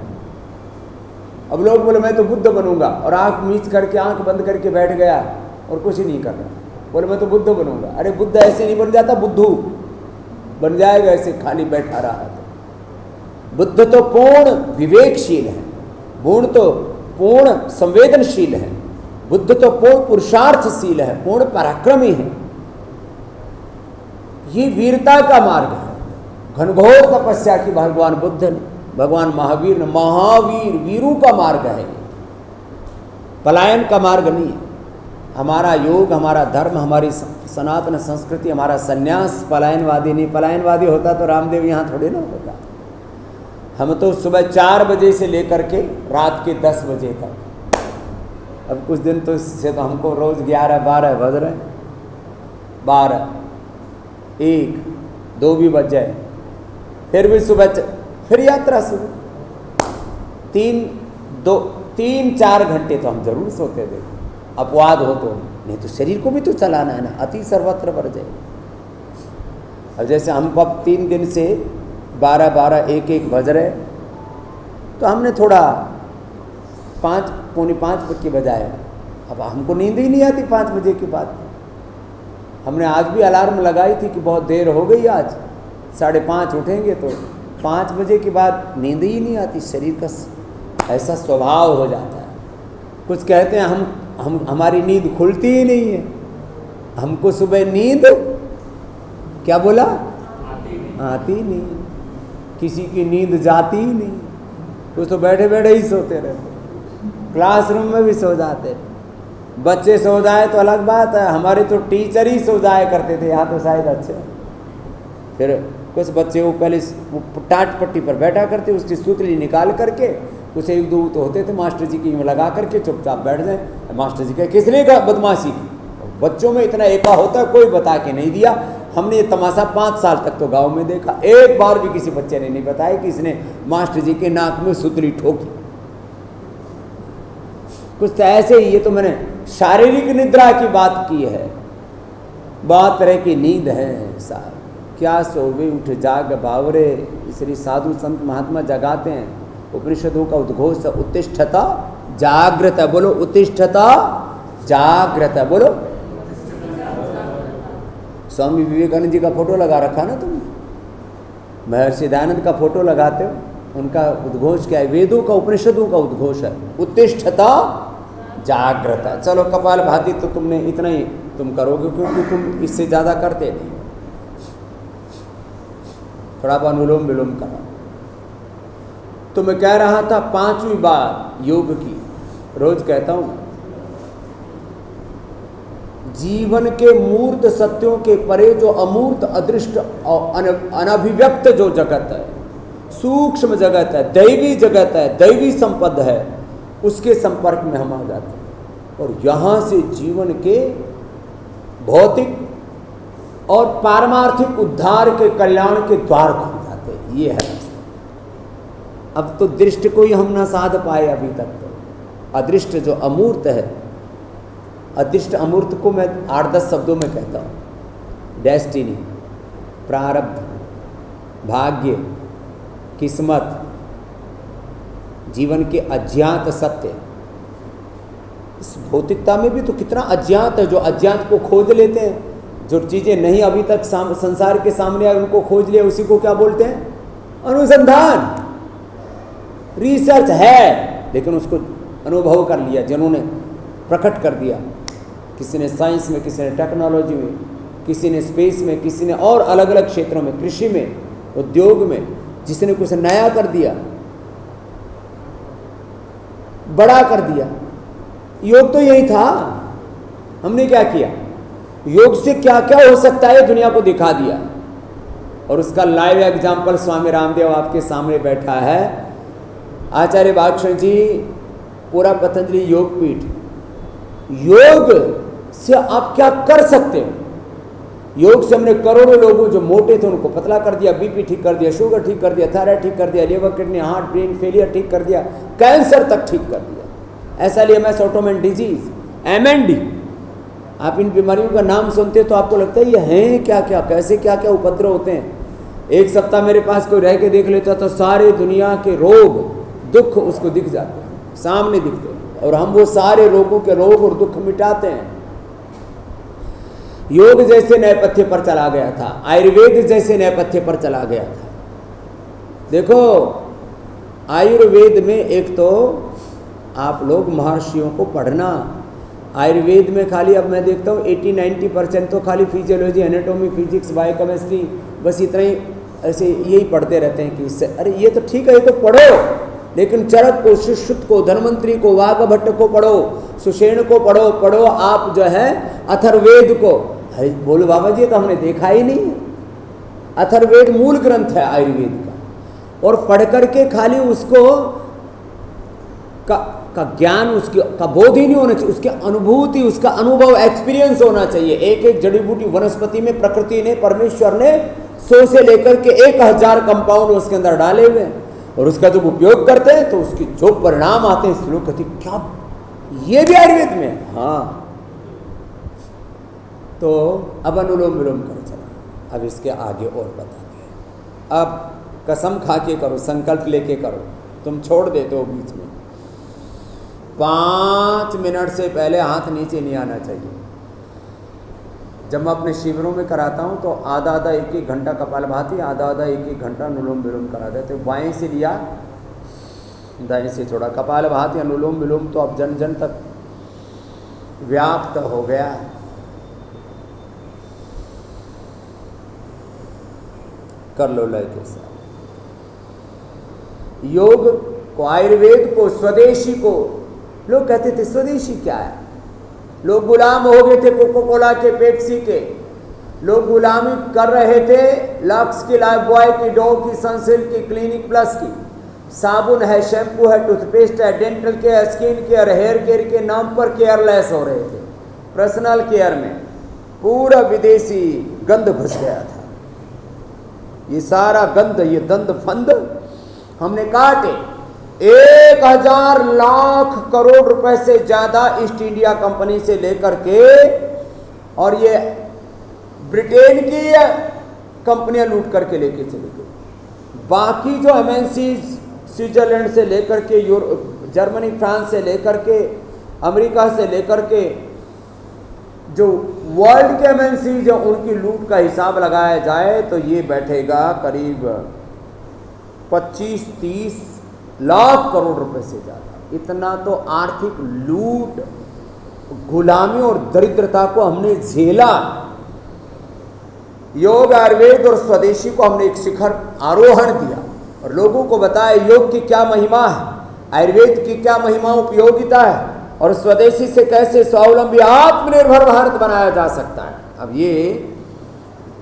अब लोग बोले मैं तो बुद्ध बनूंगा, और आंख मीच करके, आंख बंद करके बैठ गया और कुछ ही नहीं कर रहा, बोले मैं तो बुद्ध बनूंगा। अरे बुद्ध ऐसे नहीं बन जाता, बुद्धू बन जाएगा ऐसे खाली बैठा रहा तो। बुद्ध तो पूर्ण विवेकशील है, बुद्ध तो पूर्ण संवेदनशील है, बुद्ध तो पूर्ण पुरुषार्थशील है, पूर्ण पराक्रमी है। ये वीरता का मार्ग है, घनघोर तपस्या की भगवान बुद्ध ने, भगवान महावीर ने, महावीर वीरों का मार्ग है, पलायन का मार्ग नहीं है। हमारा योग, हमारा धर्म, हमारी सनातन संस्कृति, हमारा संन्यास पलायनवादी नहीं। पलायनवादी होता तो रामदेव यहाँ थोड़े ना होता। हम तो सुबह 4 बजे से लेकर के रात के 10 बजे तक, अब कुछ दिन तो इससे तो हमको रोज़ 11-12 बज रहे हैं, 12, 1, 2 भी बज जाए, फिर भी सुबह फिर यात्रा शुरू। 3-4 घंटे तो हम जरूर सोते थे, अपवाद हो तो, नहीं तो शरीर को भी तो चलाना है ना, अति सर्वत्र बढ़ जाए। अब जैसे हमको अब 3 दिन से 12-12, 1-1 बज रहे, तो हमने थोड़ा 5, पौने 5 के बजाय, अब हमको नींद ही नहीं आती 5 बजे के बाद। हमने आज भी अलार्म लगाई थी कि बहुत देर हो गई, आज 5:30 उठेंगे, तो 5 बजे के बाद नींद ही नहीं आती। शरीर का ऐसा स्वभाव हो जाता है। कुछ कहते हैं हमारी नींद खुलती ही नहीं है, हमको सुबह नींद, क्या बोला, आती नहीं, किसी की नींद जाती ही नहीं। कुछ तो बैठे बैठे ही सोते रहते, क्लासरूम में भी सो जाते। बच्चे सो जाए तो अलग बात है, हमारे तो टीचर ही सो जाया करते थे, यहाँ तो शायद अच्छे। फिर कुछ बच्चे वो पहले टाट पट्टी पर बैठा करते, उसकी सूतली निकाल करके, कुछ 1-2 तो होते थे मास्टर जी की लगा करके चुपचाप बैठ जाए। मास्टर जी का किसने का बदमाशी की, बच्चों में इतना एका होता है, कोई बता के नहीं दिया। हमने ये तमाशा 5 साल तक तो गांव में देखा, एक बार भी किसी बच्चे ने नहीं बताया कि इसने मास्टर जी के नाक में सूतली ठोकी। कुछ तो ऐसे ही, ये तो मैंने शारीरिक निद्रा की बात की है, बात तरह की नींद है साहब। क्या सोवे उठ जाग बावरे, इसलिए साधु संत महात्मा जगाते हैं, उपनिषदों का उद्घोष उत्तिष्ठता जागृत, बोलो उत्तिष्ठता जागृत, बोलो। स्वामी विवेकानंद जी का फोटो लगा रखा ना तुमने, महर्षि दयानंद का फोटो लगाते हो, उनका उद्घोष क्या है? वेदों का उपनिषदों का उद्घोष है, उत्तिष्ठता जागृत। चलो कपालभाति तो तुमने इतना ही तुम करोगे, क्योंकि तुम इससे ज़्यादा करते नहीं, थोड़ा अनुलोम विलोम करो। तो मैं कह रहा था 5वीं बात योग की, रोज कहता हूँ, जीवन के मूर्त सत्यों के परे जो अमूर्त अदृष्ट और अनभिव्यक्त जो जगत है, सूक्ष्म जगत है, दैवी जगत है, दैवी संपद है, उसके संपर्क में हम आ जाते हैं और यहाँ से जीवन के भौतिक और पारमार्थिक उद्धार के कल्याण के द्वार खुल जाते हैं। ये है अब तो दृष्टि को ही हम ना साध पाए अभी तक। तो अदृष्ट जो अमूर्त है, अदृष्ट अमूर्त को मैं 8-10 शब्दों में कहता हूँ। डेस्टिनी, प्रारब्ध, भाग्य, किस्मत, जीवन के अज्ञात सत्य। इस भौतिकता में भी तो कितना अज्ञात है, जो अज्ञात को खोज लेते हैं, जो चीज़ें नहीं अभी तक संसार के सामने आए उनको खोज लिया, उसी को क्या बोलते हैं? अनुसंधान, रिसर्च है, लेकिन उसको अनुभव कर लिया, जिन्होंने प्रकट कर दिया। किसी ने साइंस में, किसी ने टेक्नोलॉजी में, किसी ने स्पेस में, किसी ने और अलग अलग क्षेत्रों में, कृषि में, उद्योग में, जिसने कुछ नया कर दिया, बड़ा कर दिया। योग तो यही था। हमने क्या किया? योग से क्या क्या हो सकता है दुनिया को दिखा दिया, और उसका लाइव एग्जाम्पल स्वामी रामदेव आपके सामने बैठा है। आचार्य भागवत जी, पूरा पतंजलि योग पीठ, योग से आप क्या कर सकते हो? योग से हमने करोड़ों लोगों जो मोटे थे उनको पतला कर दिया, बीपी ठीक कर दिया, शुगर ठीक कर दिया, थायराइड ठीक कर दिया, liver kidney heart brain failure ठीक कर दिया, कैंसर तक ठीक कर दिया। ऐसा लिए MS ऑटोमेन डिजीज, MND, आप इन बीमारियों का नाम सुनते तो आपको लगता है ये हैं क्या क्या, कैसे क्या क्या उपद्रव होते हैं। एक सप्ताह मेरे पास कोई रह के देख लेता तो सारे दुनिया के रोग दुख उसको दिख जाते हैं, सामने दिखते हैं, और हम वो सारे रोगों के रोग और दुख मिटाते हैं। योग जैसे नेपथ्य पर चला गया था, आयुर्वेद जैसे नेपथ्य पर चला गया था। देखो आयुर्वेद में एक तो आप लोग महर्षियों को पढ़ना, आयुर्वेद में खाली अब मैं देखता हूँ 80-90% तो खाली फिजियोलॉजी, एनाटॉमी, फिजिक्स, बायोकेमिस्ट्री, बस इतना ही ऐसे यही पढ़ते रहते हैं कि इससे, अरे ये तो ठीक है, ये तो पढ़ो, लेकिन चरक को, सुश्रुत को, धन्वंतरी को, वाघभट्ट को पढ़ो, सुषेण को पढ़ो, पढ़ो आप जो है अथर्ववेद को। अरे बोलो बाबा जी, तो हमने देखा ही नहीं। अथर्ववेद मूल ग्रंथ है आयुर्वेद का, और पढ़ करके खाली उसको का ज्ञान, उसकी का बोध ही नहीं होना चाहिए, उसकी अनुभूति, उसका अनुभव, एक्सपीरियंस होना चाहिए। एक एक जड़ी बूटी वनस्पति में प्रकृति ने, परमेश्वर ने 100 से लेकर के 1000 कंपाउंड उसके अंदर डाले हुए हैं, और उसका जब उपयोग करते हैं तो उसकी जो परिणाम आते हैं, लोग कहते हैं क्या ये भी आयुर्वेद में? हाँ, तो अब अनुलोम विलोम करो। चलो अब इसके आगे और बताते हैं। अब कसम खा के करो, संकल्प लेके करो, तुम छोड़ देते हो बीच में। 5 मिनट से पहले हाथ नीचे नहीं आना चाहिए। जब मैं अपने शिविरों में कराता हूँ तो आधा 1-1 घंटा कपालभाति, आधा 1-1 घंटा अनुलोम विलोम करा देते। बाएं से लिया, दाएं से छोड़ा। कपालभाति, अनुलोम विलोम तो अब जन जन तक व्याप्त हो गया। कर लो लय के साथ। योग को, आयुर्वेद को, स्वदेशी को, लोग कहते थे स्वदेशी क्या है? लोग गुलाम हो गए थे कोको कोला के, पेप्सी के। लोग गुलामी कर रहे थे लक्स की, लाइफबॉय की, डोव की, सनसिल्क की, क्लिनिक प्लस की। साबुन है, शैम्पू है, टूथपेस्ट है, dental care, skin care, hair care के नाम पर केयरलेस हो रहे थे। पर्सनल केयर में पूरा विदेशी गंध घुस गया था। ये सारा गंध, ये दंद फंद हमने काटे। 1000 लाख करोड़ रुपए से ज्यादा ईस्ट इंडिया कंपनी से लेकर के, और ये ब्रिटेन की कंपनियां लूट करके लेके चली गई। बाकी जो MNCs स्विट्जरलैंड से लेकर के जर्मनी, फ्रांस से लेकर के अमेरिका से लेकर के जो वर्ल्ड के एमएनसीज है उनकी लूट का हिसाब लगाया जाए तो ये बैठेगा करीब 25-30 लाख करोड़ रुपए से ज़्यादा। इतना तो आर्थिक लूट, गुलामी और दरिद्रता को हमने झेला। योग, आयुर्वेद और स्वदेशी को हमने एक शिखर आरोहण दिया और लोगों को बताया योग की क्या महिमा है, आयुर्वेद की क्या महिमा उपयोगिता है और स्वदेशी से कैसे स्वावलंबी आत्मनिर्भर भारत बनाया जा सकता है। अब ये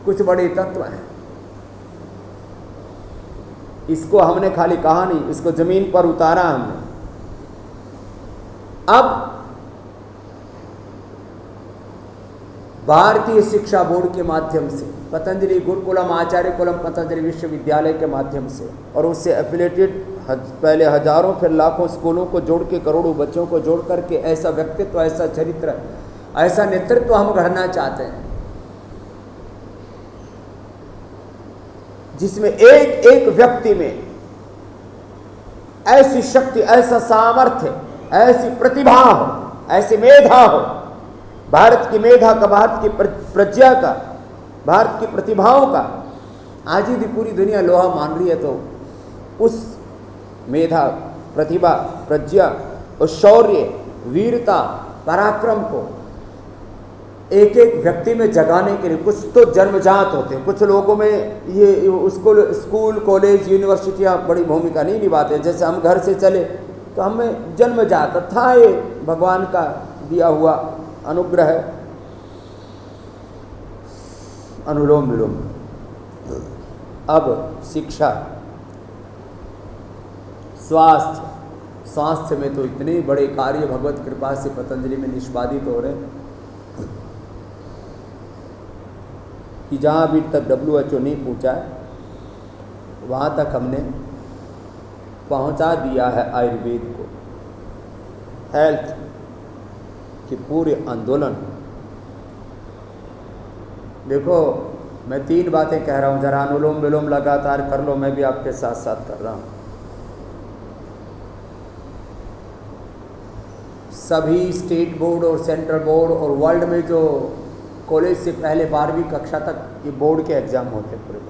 कुछ बड़े तत्व हैं, इसको हमने खाली कहा नहीं, इसको जमीन पर उतारा हमने। अब भारतीय शिक्षा बोर्ड के माध्यम से, पतंजलि गुरुकुलम, आचार्य कुलम पतंजलि विश्वविद्यालय के माध्यम से और उससे एफिलेटेड पहले हजारों फिर लाखों स्कूलों को जोड़ के, करोड़ों बच्चों को जोड़ करके ऐसा व्यक्तित्व, ऐसा चरित्र, ऐसा नेतृत्व हम गढ़ना चाहते हैं जिसमें एक एक व्यक्ति में ऐसी शक्ति, ऐसा सामर्थ्य, ऐसी प्रतिभा हो, ऐसी मेधा हो, भारत की मेधा का, भारत की प्रज्ञा का, भारत की प्रतिभाओं का। आज यदि पूरी दुनिया लोहा मान रही है तो उस मेधा, प्रतिभा, प्रज्ञा और शौर्य, वीरता, पराक्रम को एक एक व्यक्ति में जगाने के लिए कुछ तो जन्मजात होते हैं, कुछ लोगों में ये उसको स्कूल, कॉलेज, यूनिवर्सिटियाँ बड़ी भूमिका नहीं निभाते। जैसे हम घर से चले तो हमें जन्मजात था, ये भगवान का दिया हुआ अनुग्रह है, अनुलोम विलोम। अब शिक्षा, स्वास्थ्य में तो इतने बड़े कार्य भगवत कृपा से पतंजलि में निष्पादित हो रहे हैं कि जहाँ अभी तक WHO नहीं पहुँचा है वहाँ तक हमने पहुँचा दिया है आयुर्वेद को, हेल्थ के पूरे आंदोलन। देखो मैं 3 बातें कह रहा हूँ, जरा अनुलोम विलोम लगातार कर लो, मैं भी आपके साथ साथ कर रहा हूँ। सभी स्टेट बोर्ड और सेंट्रल बोर्ड और वर्ल्ड में जो कॉलेज से पहले 12वीं कक्षा तक ये बोर्ड के एग्जाम होते हैं पूरे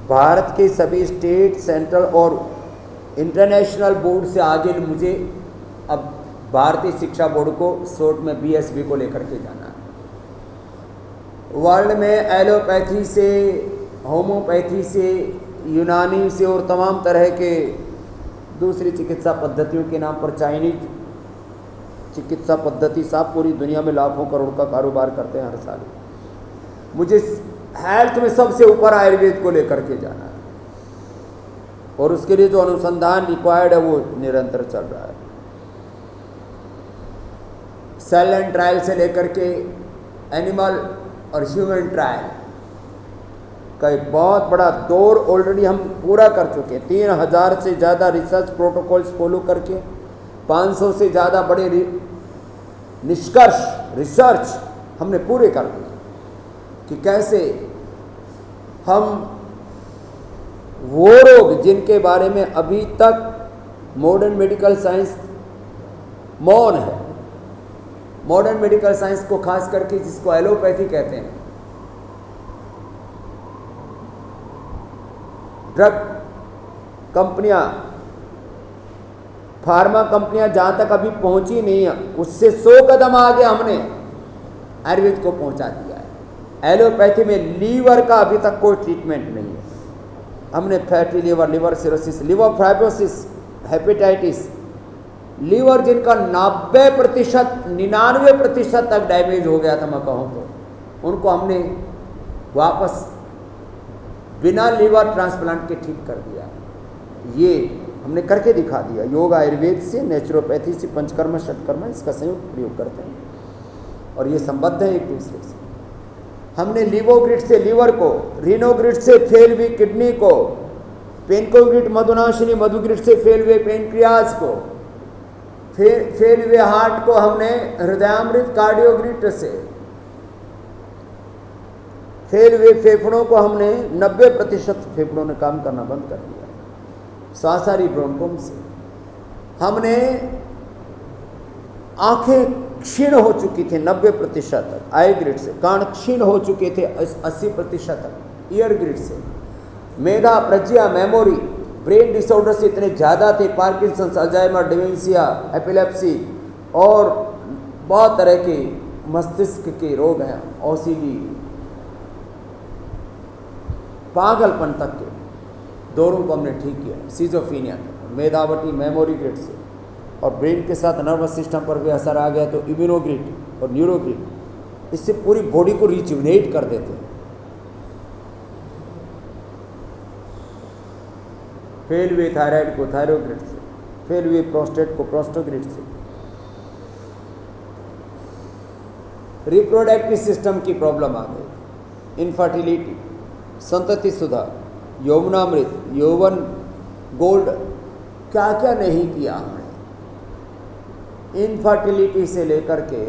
भारत के सभी स्टेट, सेंट्रल और इंटरनेशनल बोर्ड से आगे मुझे अब भारतीय शिक्षा बोर्ड को शॉर्ट में BSB को लेकर के जाना है। वर्ल्ड में एलोपैथी से, होम्योपैथी से, यूनानी से और तमाम तरह के दूसरी चिकित्सा पद्धतियों के नाम पर चाइनीज चिकित्सा पद्धति साहब पूरी दुनिया में लाखों करोड़ का कारोबार करते हैं हर साल। मुझे हेल्थ में सबसे ऊपर आयुर्वेद को लेकर के जाना है और उसके लिए जो अनुसंधान रिक्वायर्ड है वो निरंतर चल रहा है। सेल एंड ट्रायल से लेकर के एनिमल और ह्यूमन ट्रायल का एक बहुत बड़ा दौर ऑलरेडी हम पूरा कर चुके हैं। 3000 से ज़्यादा रिसर्च प्रोटोकॉल्स फॉलो करके 500 से ज़्यादा बड़े निष्कर्ष रिसर्च हमने पूरे कर दिए कि कैसे हम वो रोग जिनके बारे में अभी तक मॉडर्न मेडिकल साइंस मौन है, मॉडर्न मेडिकल साइंस को खास करके जिसको एलोपैथी कहते हैं, ड्रग कंपनियां, फार्मा कंपनियां जहां तक अभी पहुंची नहीं है उससे 100 कदम आगे हमने आयुर्वेद को पहुंचा दिया है। एलोपैथी में लीवर का अभी तक कोई ट्रीटमेंट नहीं है। हमने fatty liver, liver cirrhosis, liver fibrosis, hepatitis, liver जिनका 90%, 99% तक डैमेज हो गया था मैं कहूँ तो, उनको हमने वापस बिना लीवर ट्रांसप्लांट के ठीक कर दिया। ये हमने करके दिखा दिया। योग आयुर्वेद से, नेचुरोपैथी से, पंचकर्म षटकर्म इसका संयुक्त प्रयोग करते हैं और ये संबद्ध है एक दूसरे से। हमने लिवोग्रिड से लीवर को, रीनोग्रिड से फेल हुई किडनी को, पेनकोग्रिड मधुनाशिनी मधुग्रिड से फेल हुए पेनक्रियाज को, फेल हुए हार्ट को हमने हृदयामृत कार्डियोग्रिड से, फेल हुए फेफड़ों को हमने 90% फेफड़ों ने काम करना बंद कर दिया। श्वासारी ब्रोंकोम से। हमने आंखें क्षीण हो चुकी थी 90% तक आई ग्रिड से, कान क्षीण हो चुके थे 80% तक ईयर ग्रिड से। मेधा, प्रज्ञा, मेमोरी, ब्रेन डिसऑर्डर्स इतने ज़्यादा थे, पार्किंसंस, अल्जाइमर, डिमेंशिया, एपिलेप्सी और बहुत तरह के मस्तिष्क के रोग हैं, ओसीडी, पागलपन तक के दोनों को हमने ठीक किया। सिजोफ्रेनिया, मेधावटी, मेमोरी ग्रिड से, और ब्रेन के साथ नर्वस सिस्टम पर भी असर आ गया तो इम्यूनोग्रिड और न्यूरोग्रिड, इससे पूरी बॉडी को रिजुविनेट कर देते हैं। फेल हुए थायराइड को थायरोग्रिड से, फेल हुए प्रोस्टेट को प्रोस्टोग्रिड से। रिप्रोडक्टिव सिस्टम की प्रॉब्लम आ गई, इनफर्टिलिटी, संतति सुधार, यौवनामृत, यौवन गोल्ड, क्या क्या नहीं किया हमने। इनफर्टिलिटी से लेकर के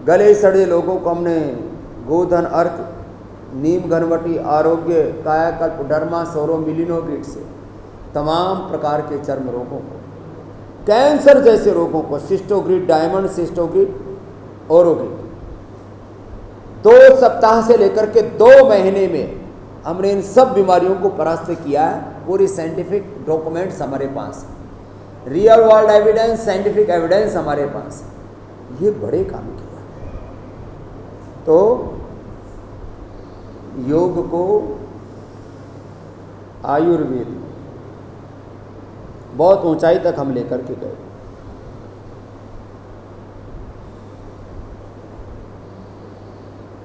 गले सड़े लोगों को हमने गोधन, अर्क, नीम घनवटी, आरोग्य, कायाकल्प, डर्मा, सौरो, मिलिनोग्रिड से तमाम प्रकार के चर्म रोगों को, कैंसर जैसे रोगों को, सिस्टोग्रिड, डायमंड सिस्टोग्रिड, ओरोग्रिड। 2 सप्ताह से लेकर के 2 महीने में हमने इन सब बीमारियों को परास्त किया है। पूरी साइंटिफिक डॉक्यूमेंट्स हमारे पास, real world evidence, scientific evidence हमारे पास, ये बड़े काम किया। तो योग को आयुर्वेद बहुत ऊंचाई तक हम लेकर के गए।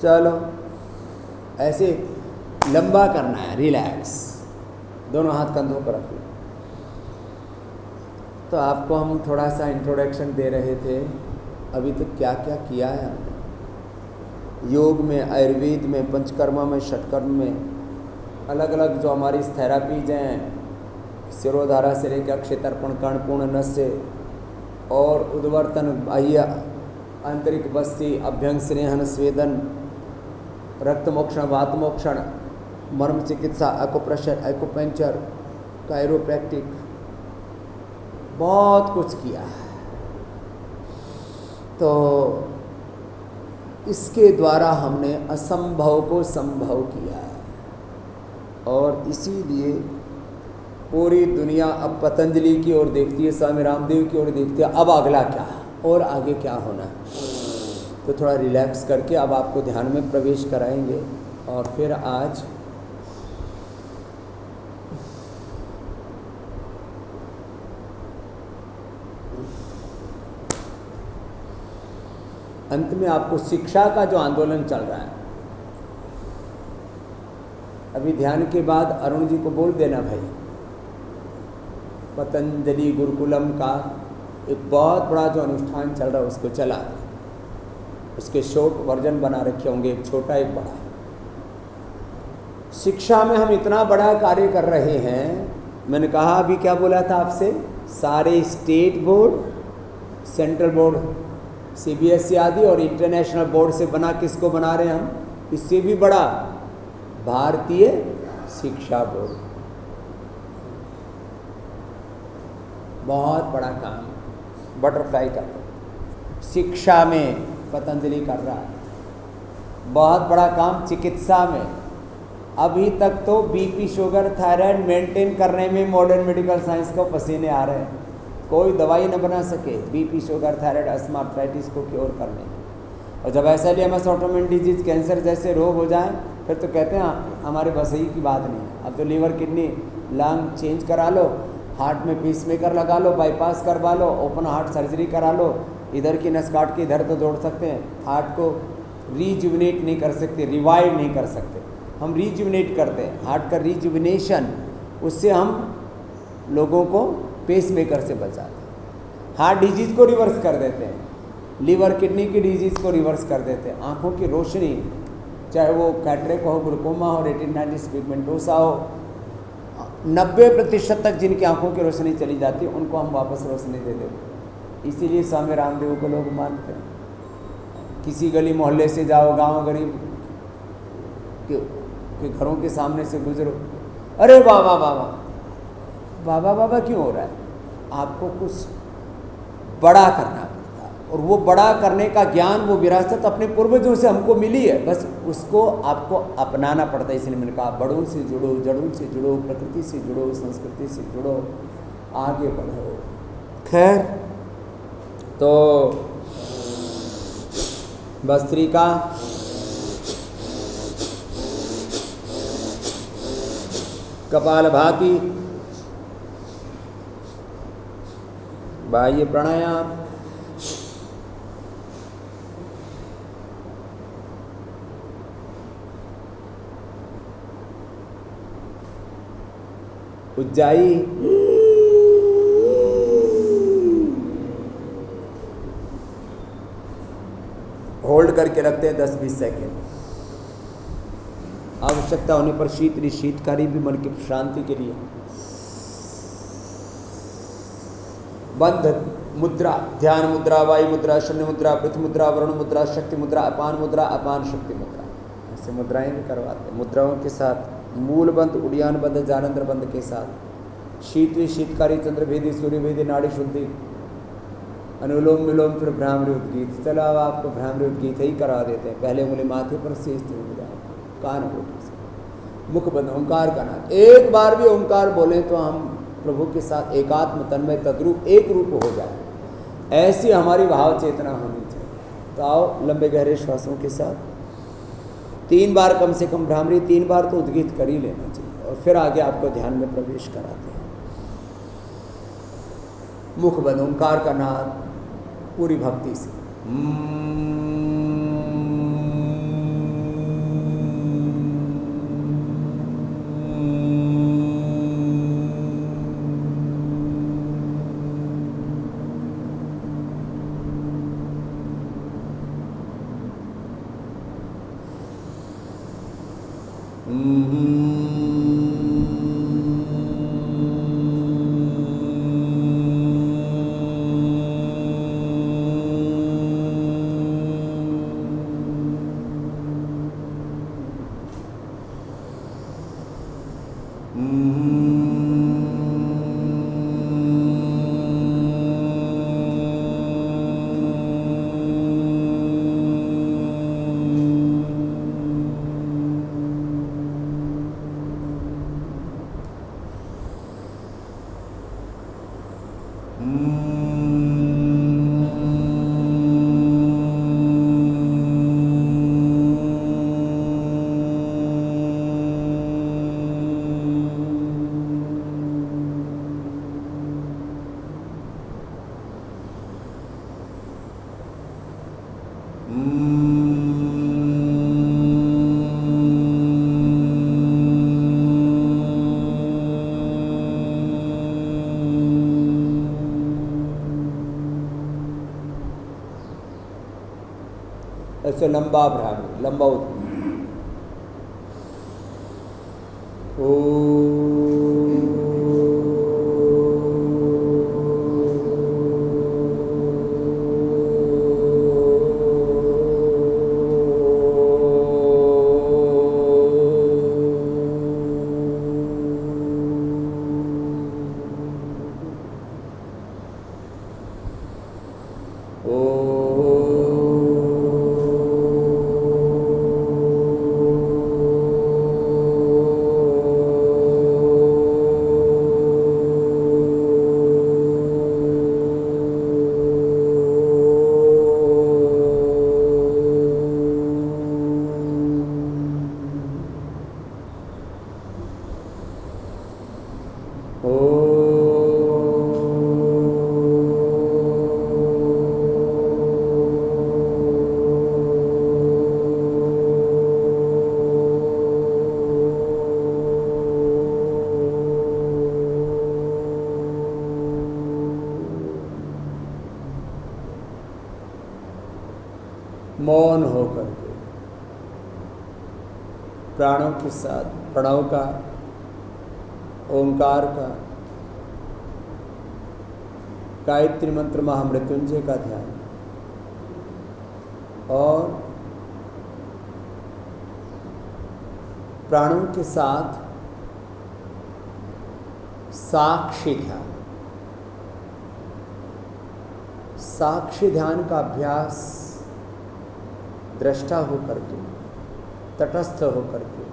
चलो ऐसे लंबा करना है, रिलैक्स, दोनों हाथ कंधों पर रखिए। तो आपको हम थोड़ा सा इंट्रोडक्शन दे रहे थे, अभी तक क्या क्या किया है हमने योग में, आयुर्वेद में, पंचकर्मा में, षटकर्म में, अलग अलग जो हमारी थेरापीज हैं, सिरोधारा से लेकर अक्षेतर्पण, कर्णपूर्ण, नस्य और उद्वर्तन, बाह्य आंतरिक बस्ती, अभ्यंग, स्नेहन, स्वेदन, रक्त मोक्षण, वात मोक्षण, मर्म चिकित्सा, एक्यूप्रेशर, एक्यूपंक्चर, कायरोप्रैक्टिक, बहुत कुछ किया है। तो इसके द्वारा हमने असंभव को संभव किया है, और इसीलिए पूरी दुनिया अब पतंजलि की ओर देखती है, स्वामी रामदेव की ओर देखती है। अब अगला क्या और आगे क्या होना है, तो थोड़ा रिलैक्स करके अब आपको ध्यान में प्रवेश कराएंगे। और फिर आज अंत में आपको शिक्षा का जो आंदोलन चल रहा है, अभी ध्यान के बाद अरुण जी को बोल देना भाई, पतंजलि गुरुकुलम का एक बहुत बड़ा जो अनुष्ठान चल रहा है उसको चला, उसके शॉर्ट वर्जन बना रखे होंगे, एक छोटा एक बड़ा। शिक्षा में हम इतना बड़ा कार्य कर रहे हैं। मैंने कहा अभी क्या बोला था आपसे, सारे state board, central board, CBSE आदि और इंटरनेशनल बोर्ड से बना, किसको बना रहे हैं हम, इससे भी बड़ा भारतीय शिक्षा बोर्ड। बहुत बड़ा काम बटरफ्लाई का शिक्षा में पतंजलि कर रहा है, बहुत बड़ा काम चिकित्सा में। अभी तक तो बीपी, शुगर, थायराइड मेंटेन करने में मॉडर्न मेडिकल साइंस को पसीने आ रहे हैं, कोई दवाई न बना सके BP, sugar, thyroid, asthma, arthritis को क्योर करने में। और जब ऐसा एलियमस ऑटोइम्यून डिजीज, कैंसर जैसे रोग हो जाएं, फिर तो कहते हैं हमारे बस ही की बात नहीं है, अब तो लीवर, किडनी, लंग चेंज करा लो, हार्ट में पीसमेकर लगा लो, बाईपास करवा लो, ओपन हार्ट सर्जरी करा लो, इधर की नस काट के इधर तो जोड़ सकते हैं, हार्ट को रीजुविनेट नहीं कर सकते, रिवाइव नहीं कर सकते, हम रीजुविनेट करते हैं। हार्ट का रीजुविनेशन, उससे हम लोगों को पेसमेकर से बचाते हैं, हार्ट डिजीज़ को रिवर्स कर देते हैं, लीवर किडनी की डिजीज़ को रिवर्स कर देते हैं, आँखों की रोशनी, चाहे वो कैटरेक्ट हो, ग्लूकोमा हो, रेटिनाइटिस पिगमेंटोसा हो, 90% तक जिनकी आंखों की रोशनी चली जाती है उनको हम वापस रोशनी दे देते हैं। इसीलिए स्वामी रामदेव को लोग मानते हैं। किसी गली मोहल्ले से जाओ, गांव गरीब के घरों के सामने से गुजरो, अरे वाह वाह वाह वाह, बाबा बाबा क्यों हो रहा है? आपको कुछ बड़ा करना पड़ता है, और वो बड़ा करने का ज्ञान, वो विरासत अपने पूर्वजों से हमको मिली है, बस उसको आपको अपनाना पड़ता है। इसलिए मैंने कहा बड़ों से जुड़ो, जड़ों से जुड़ो, प्रकृति से जुड़ो, संस्कृति से जुड़ो, आगे बढ़ो। खैर, तो भस्त्रिका कपालभाति, बाह्य प्राणायाम, उज्जाई, होल्ड करके रखते हैं 10-20 सेकेंड। आवश्यकता होने पर शीतकारी भी मन की शांति के लिए। बंध मुद्रा, ध्यान मुद्रा, वायु मुद्रा, शून्य मुद्रा, पृथ्वी मुद्रा, वरुण मुद्रा, शक्ति मुद्रा, अपान मुद्रा, अपान शक्ति मुद्रा, ऐसे मुद्राएं भी करवाते हैं। मुद्राओं के साथ मूल बंध, उड़ियान बंध, जानंद्र बंध के साथ शीतकारी, चंद्रभेदी, सूर्यभेदी, नाड़ी शुद्धि, अनुलोम विलोम, फिर भ्रामरी उद्गीत। चलो अब आपको भ्रामरी उद्गीत ही करा देते हैं। पहले उंगली माथे पर से स्थिर हो जाए, कान कोटि से, मुख बंद, ओंकार का नाद। एक बार भी ओंकार बोले तो हम प्रभु के साथ एकात्म तन्मय तद्रूप एक रूप हो जाए, ऐसी हमारी भाव चेतना होनी चाहिए। तो आओ लंबे गहरे श्वासों के साथ 3 बार कम से कम भ्रामरी, 3 बार तो उद्गीत कर ही लेना चाहिए, और फिर आगे आपको ध्यान में प्रवेश कराते हैं। मुख बंद, ओंकार का नाद पूरी भक्ति से। ऐसे लंबा भ्रामरी, लंबा मौन होकर के प्राणों के साथ प्रणव का, ओंकार का, गायत्री मंत्र महामृत्युंजय का ध्यान, और प्राणों के साथ साक्षी ध्यान। साक्षी ध्यान का अभ्यास दृष्टा होकर के, तटस्थ होकर के,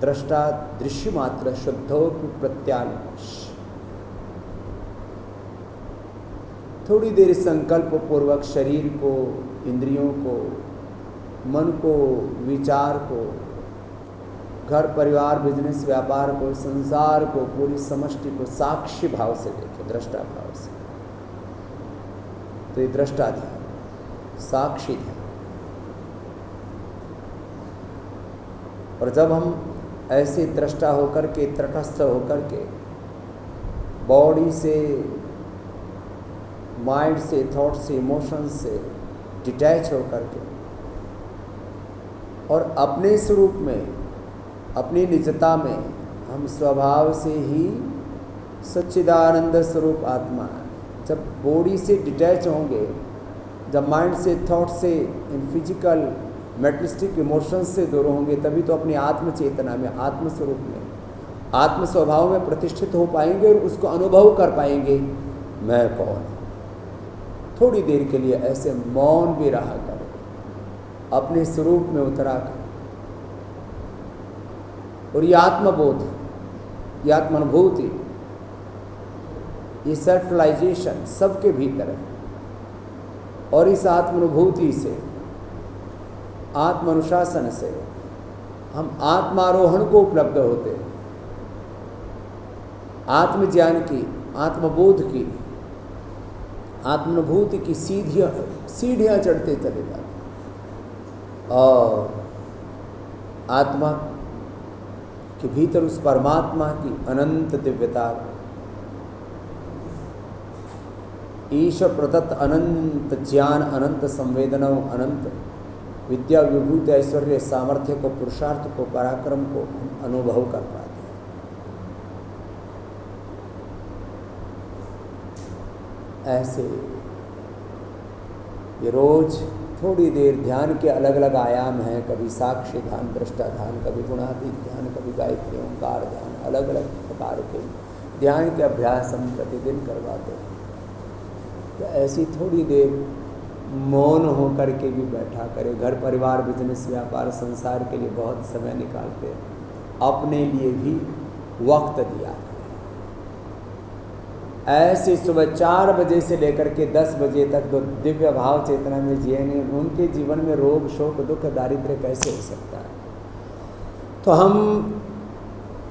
दृष्टा दृश्य मात्र शुद्धो प्रत्यानुश, थोड़ी देर संकल्प पूर्वक शरीर को, इंद्रियों को, मन को, विचार को, घर परिवार बिजनेस व्यापार को, संसार को, पूरी समष्टि को साक्षी भाव से देखें, दृष्टा भाव से। तो ये दृष्टा ध्यान, साक्षी ध्यान। और जब हम ऐसे दृष्टा होकर के, तटस्थ होकर के, बॉडी से, माइंड से, थॉट से, इमोशन से डिटैच होकर के और अपने स्वरूप में, अपनी निजता में हम स्वभाव से ही सच्चिदानंद स्वरूप आत्मा, जब बॉडी से डिटैच होंगे, जब माइंड से, थॉट से, इन फिजिकल मेटलिस्टिक इमोशंस से दूर होंगे, तभी तो अपनी आत्म चेतना में, आत्म स्वरूप में, आत्म स्वभाव में प्रतिष्ठित हो पाएंगे और उसको अनुभव कर पाएंगे, मैं कौन हूँ। थोड़ी देर के लिए ऐसे मौन भी रहा करें, अपने स्वरूप में उतरा कर। और ये आत्मबोध, ये आत्मानुभूति, ये सेल्फ रियलाइजेशन सबके भीतर है। और इस आत्मानुभूति से, आत्मानुशासन से हम आत्मारोहण को उपलब्ध होते हैं, आत्मज्ञान की, आत्मबोध की, आत्मानुभूति की सीढ़ियाँ चढ़ते चले जाते और आत्मा के भीतर उस परमात्मा की अनंत दिव्यता, ईश्वर प्रदत्त अनंत ज्ञान, अनंत संवेदनाओं, अनंत विद्या, विभूति, ऐश्वर्य, सामर्थ्य को, पुरुषार्थ को, पराक्रम को हम अनुभव कर पाते हैं। ऐसे ये रोज थोड़ी देर ध्यान के अलग अलग आयाम हैं, कभी साक्षी ध्यान, दृष्टा ध्यान, कभी गुणातीत ध्यान, कभी गायत्री ओंकार ध्यान, अलग अलग प्रकार के ध्यान के अभ्यास हम प्रतिदिन करवाते हैं। तो ऐसी थोड़ी देर मौन होकर के भी बैठा करें। घर परिवार बिजनेस व्यापार संसार के लिए बहुत समय निकालते हैं, अपने लिए भी वक्त दिया करें। ऐसे सुबह 4 बजे से लेकर के 10 बजे तक जो दिव्य भाव चेतना में जिएंगे, उनके जीवन में रोग, शोक, दुख, दारिद्र्य कैसे हो सकता है। तो हम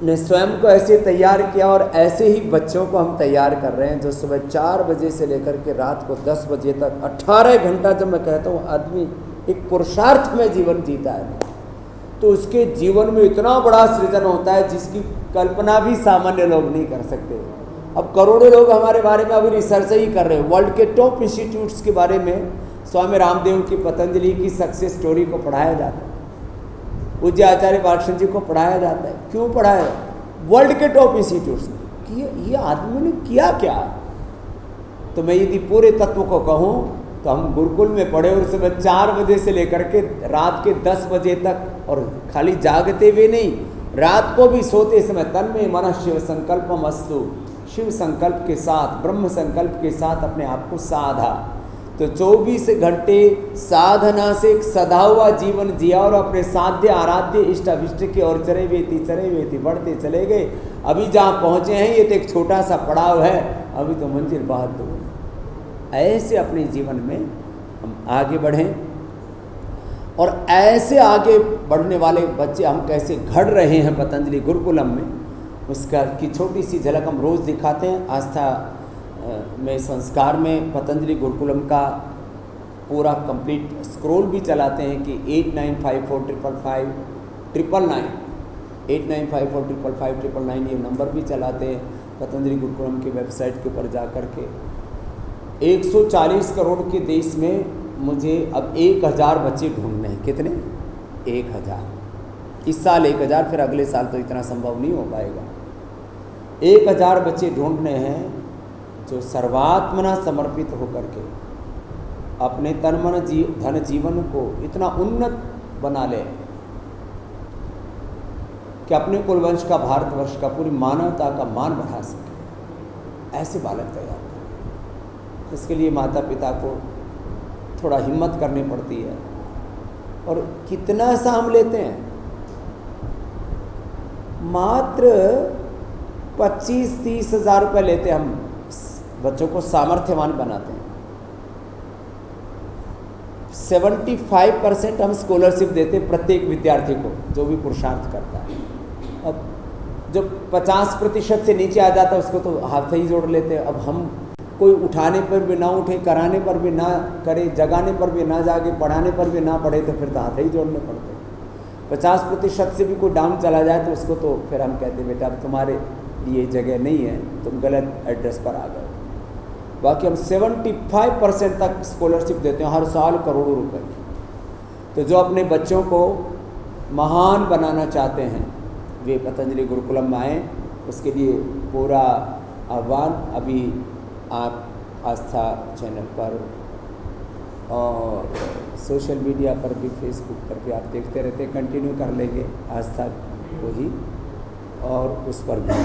ने स्वयं को ऐसे तैयार किया और ऐसे ही बच्चों को हम तैयार कर रहे हैं, जो सुबह 4 बजे से लेकर के रात को 10 बजे तक 18 घंटा, जब मैं कहता हूँ आदमी एक पुरुषार्थ में जीवन जीता है, तो उसके जीवन में इतना बड़ा सृजन होता है जिसकी कल्पना भी सामान्य लोग नहीं कर सकते। अब करोड़ों लोग हमारे बारे में अभी रिसर्च ही कर रहे हैं। वर्ल्ड के टॉप इंस्टीट्यूट्स के बारे में स्वामी रामदेव की, पतंजलि की सक्सेस स्टोरी को पढ़ाया जाता है, पूज्य आचार्य बालकृष्ण जी को पढ़ाया जाता है। क्यों पढ़ाया? वर्ल्ड के टॉप इंस्टीट्यूट्स में कि ये आदमी ने किया क्या। तो मैं यदि पूरे तत्व को कहूँ तो हम गुरुकुल में पढ़े और सुबह 4 बजे से लेकर के रात के 10 बजे तक, और खाली जागते हुए नहीं, रात को भी सोते समय तन में मन शिव संकल्पम अस्तु, शिव संकल्प के साथ, ब्रह्म संकल्प के साथ अपने आप को साधा। तो 24 घंटे साधना से एक सदा हुआ जीवन जिया और अपने साध्य आराध्य इष्ट अभिष्ट की ओर चले वेती बढ़ते चले गए। अभी जहाँ पहुँचे हैं ये तो एक छोटा सा पड़ाव है, अभी तो मंजिल बहुत दूर है। ऐसे अपने जीवन में हम आगे बढ़ें और ऐसे आगे बढ़ने वाले बच्चे हम कैसे घड़ रहे हैं पतंजलि गुरुकुलम में, उसका की छोटी सी झलक हम रोज़ दिखाते हैं। आस्था में संस्कार में पतंजलि गुरुकुलम का पूरा कंप्लीट स्क्रॉल भी चलाते हैं कि 8954555599 8954555599 ये नंबर भी चलाते हैं पतंजलि गुरुकुलम की वेबसाइट के ऊपर जा कर के। 140 करोड़ के देश में मुझे अब 1000 बच्चे ढूंढने हैं। कितने? 1000। इस साल 1000, फिर अगले साल तो इतना संभव नहीं हो पाएगा। 1000 बच्चे ढूंढने हैं जो सर्वात्मना समर्पित होकर के अपने तन मन धन जीवन को इतना उन्नत बना ले कि अपने कुलवंश का, भारतवर्ष का, पूरी मानवता का मान बढ़ा सके, ऐसे बालक तैयार करें। इसके लिए माता पिता को थोड़ा हिम्मत करनी पड़ती है। और कितना साम लेते हैं, मात्र 25-30 हज़ार रुपये लेते हैं। हम बच्चों को सामर्थ्यवान बनाते हैं। 75% हम स्कॉलरशिप देते हैं प्रत्येक विद्यार्थी को जो भी पुरुषार्थ करता है। अब जो 50% से नीचे आ जाता है उसको तो हाथ ही जोड़ लेते हैं। अब हम कोई उठाने पर भी ना उठे, कराने पर भी ना करे, जगाने पर भी ना जागे, पढ़ाने पर भी ना पढ़े, तो फिर तो हाथ ही जोड़ने पड़ते। 50% से भी कोई डाउन चला जाए तो उसको तो फिर हम कहते बेटा अब तुम्हारे लिए जगह नहीं है, तुम गलत एड्रेस पर आ गए। बाकी हम 75% तक स्कॉलरशिप देते हैं हर साल, करोड़ों रुपए। तो जो अपने बच्चों को महान बनाना चाहते हैं वे पतंजलि गुरुकुलम में आएँ। उसके लिए पूरा आह्वान अभी आप आस्था चैनल पर और सोशल मीडिया पर भी, फेसबुक पर भी आप देखते रहते, कंटिन्यू कर लेंगे आस्था को ही, और उस पर भी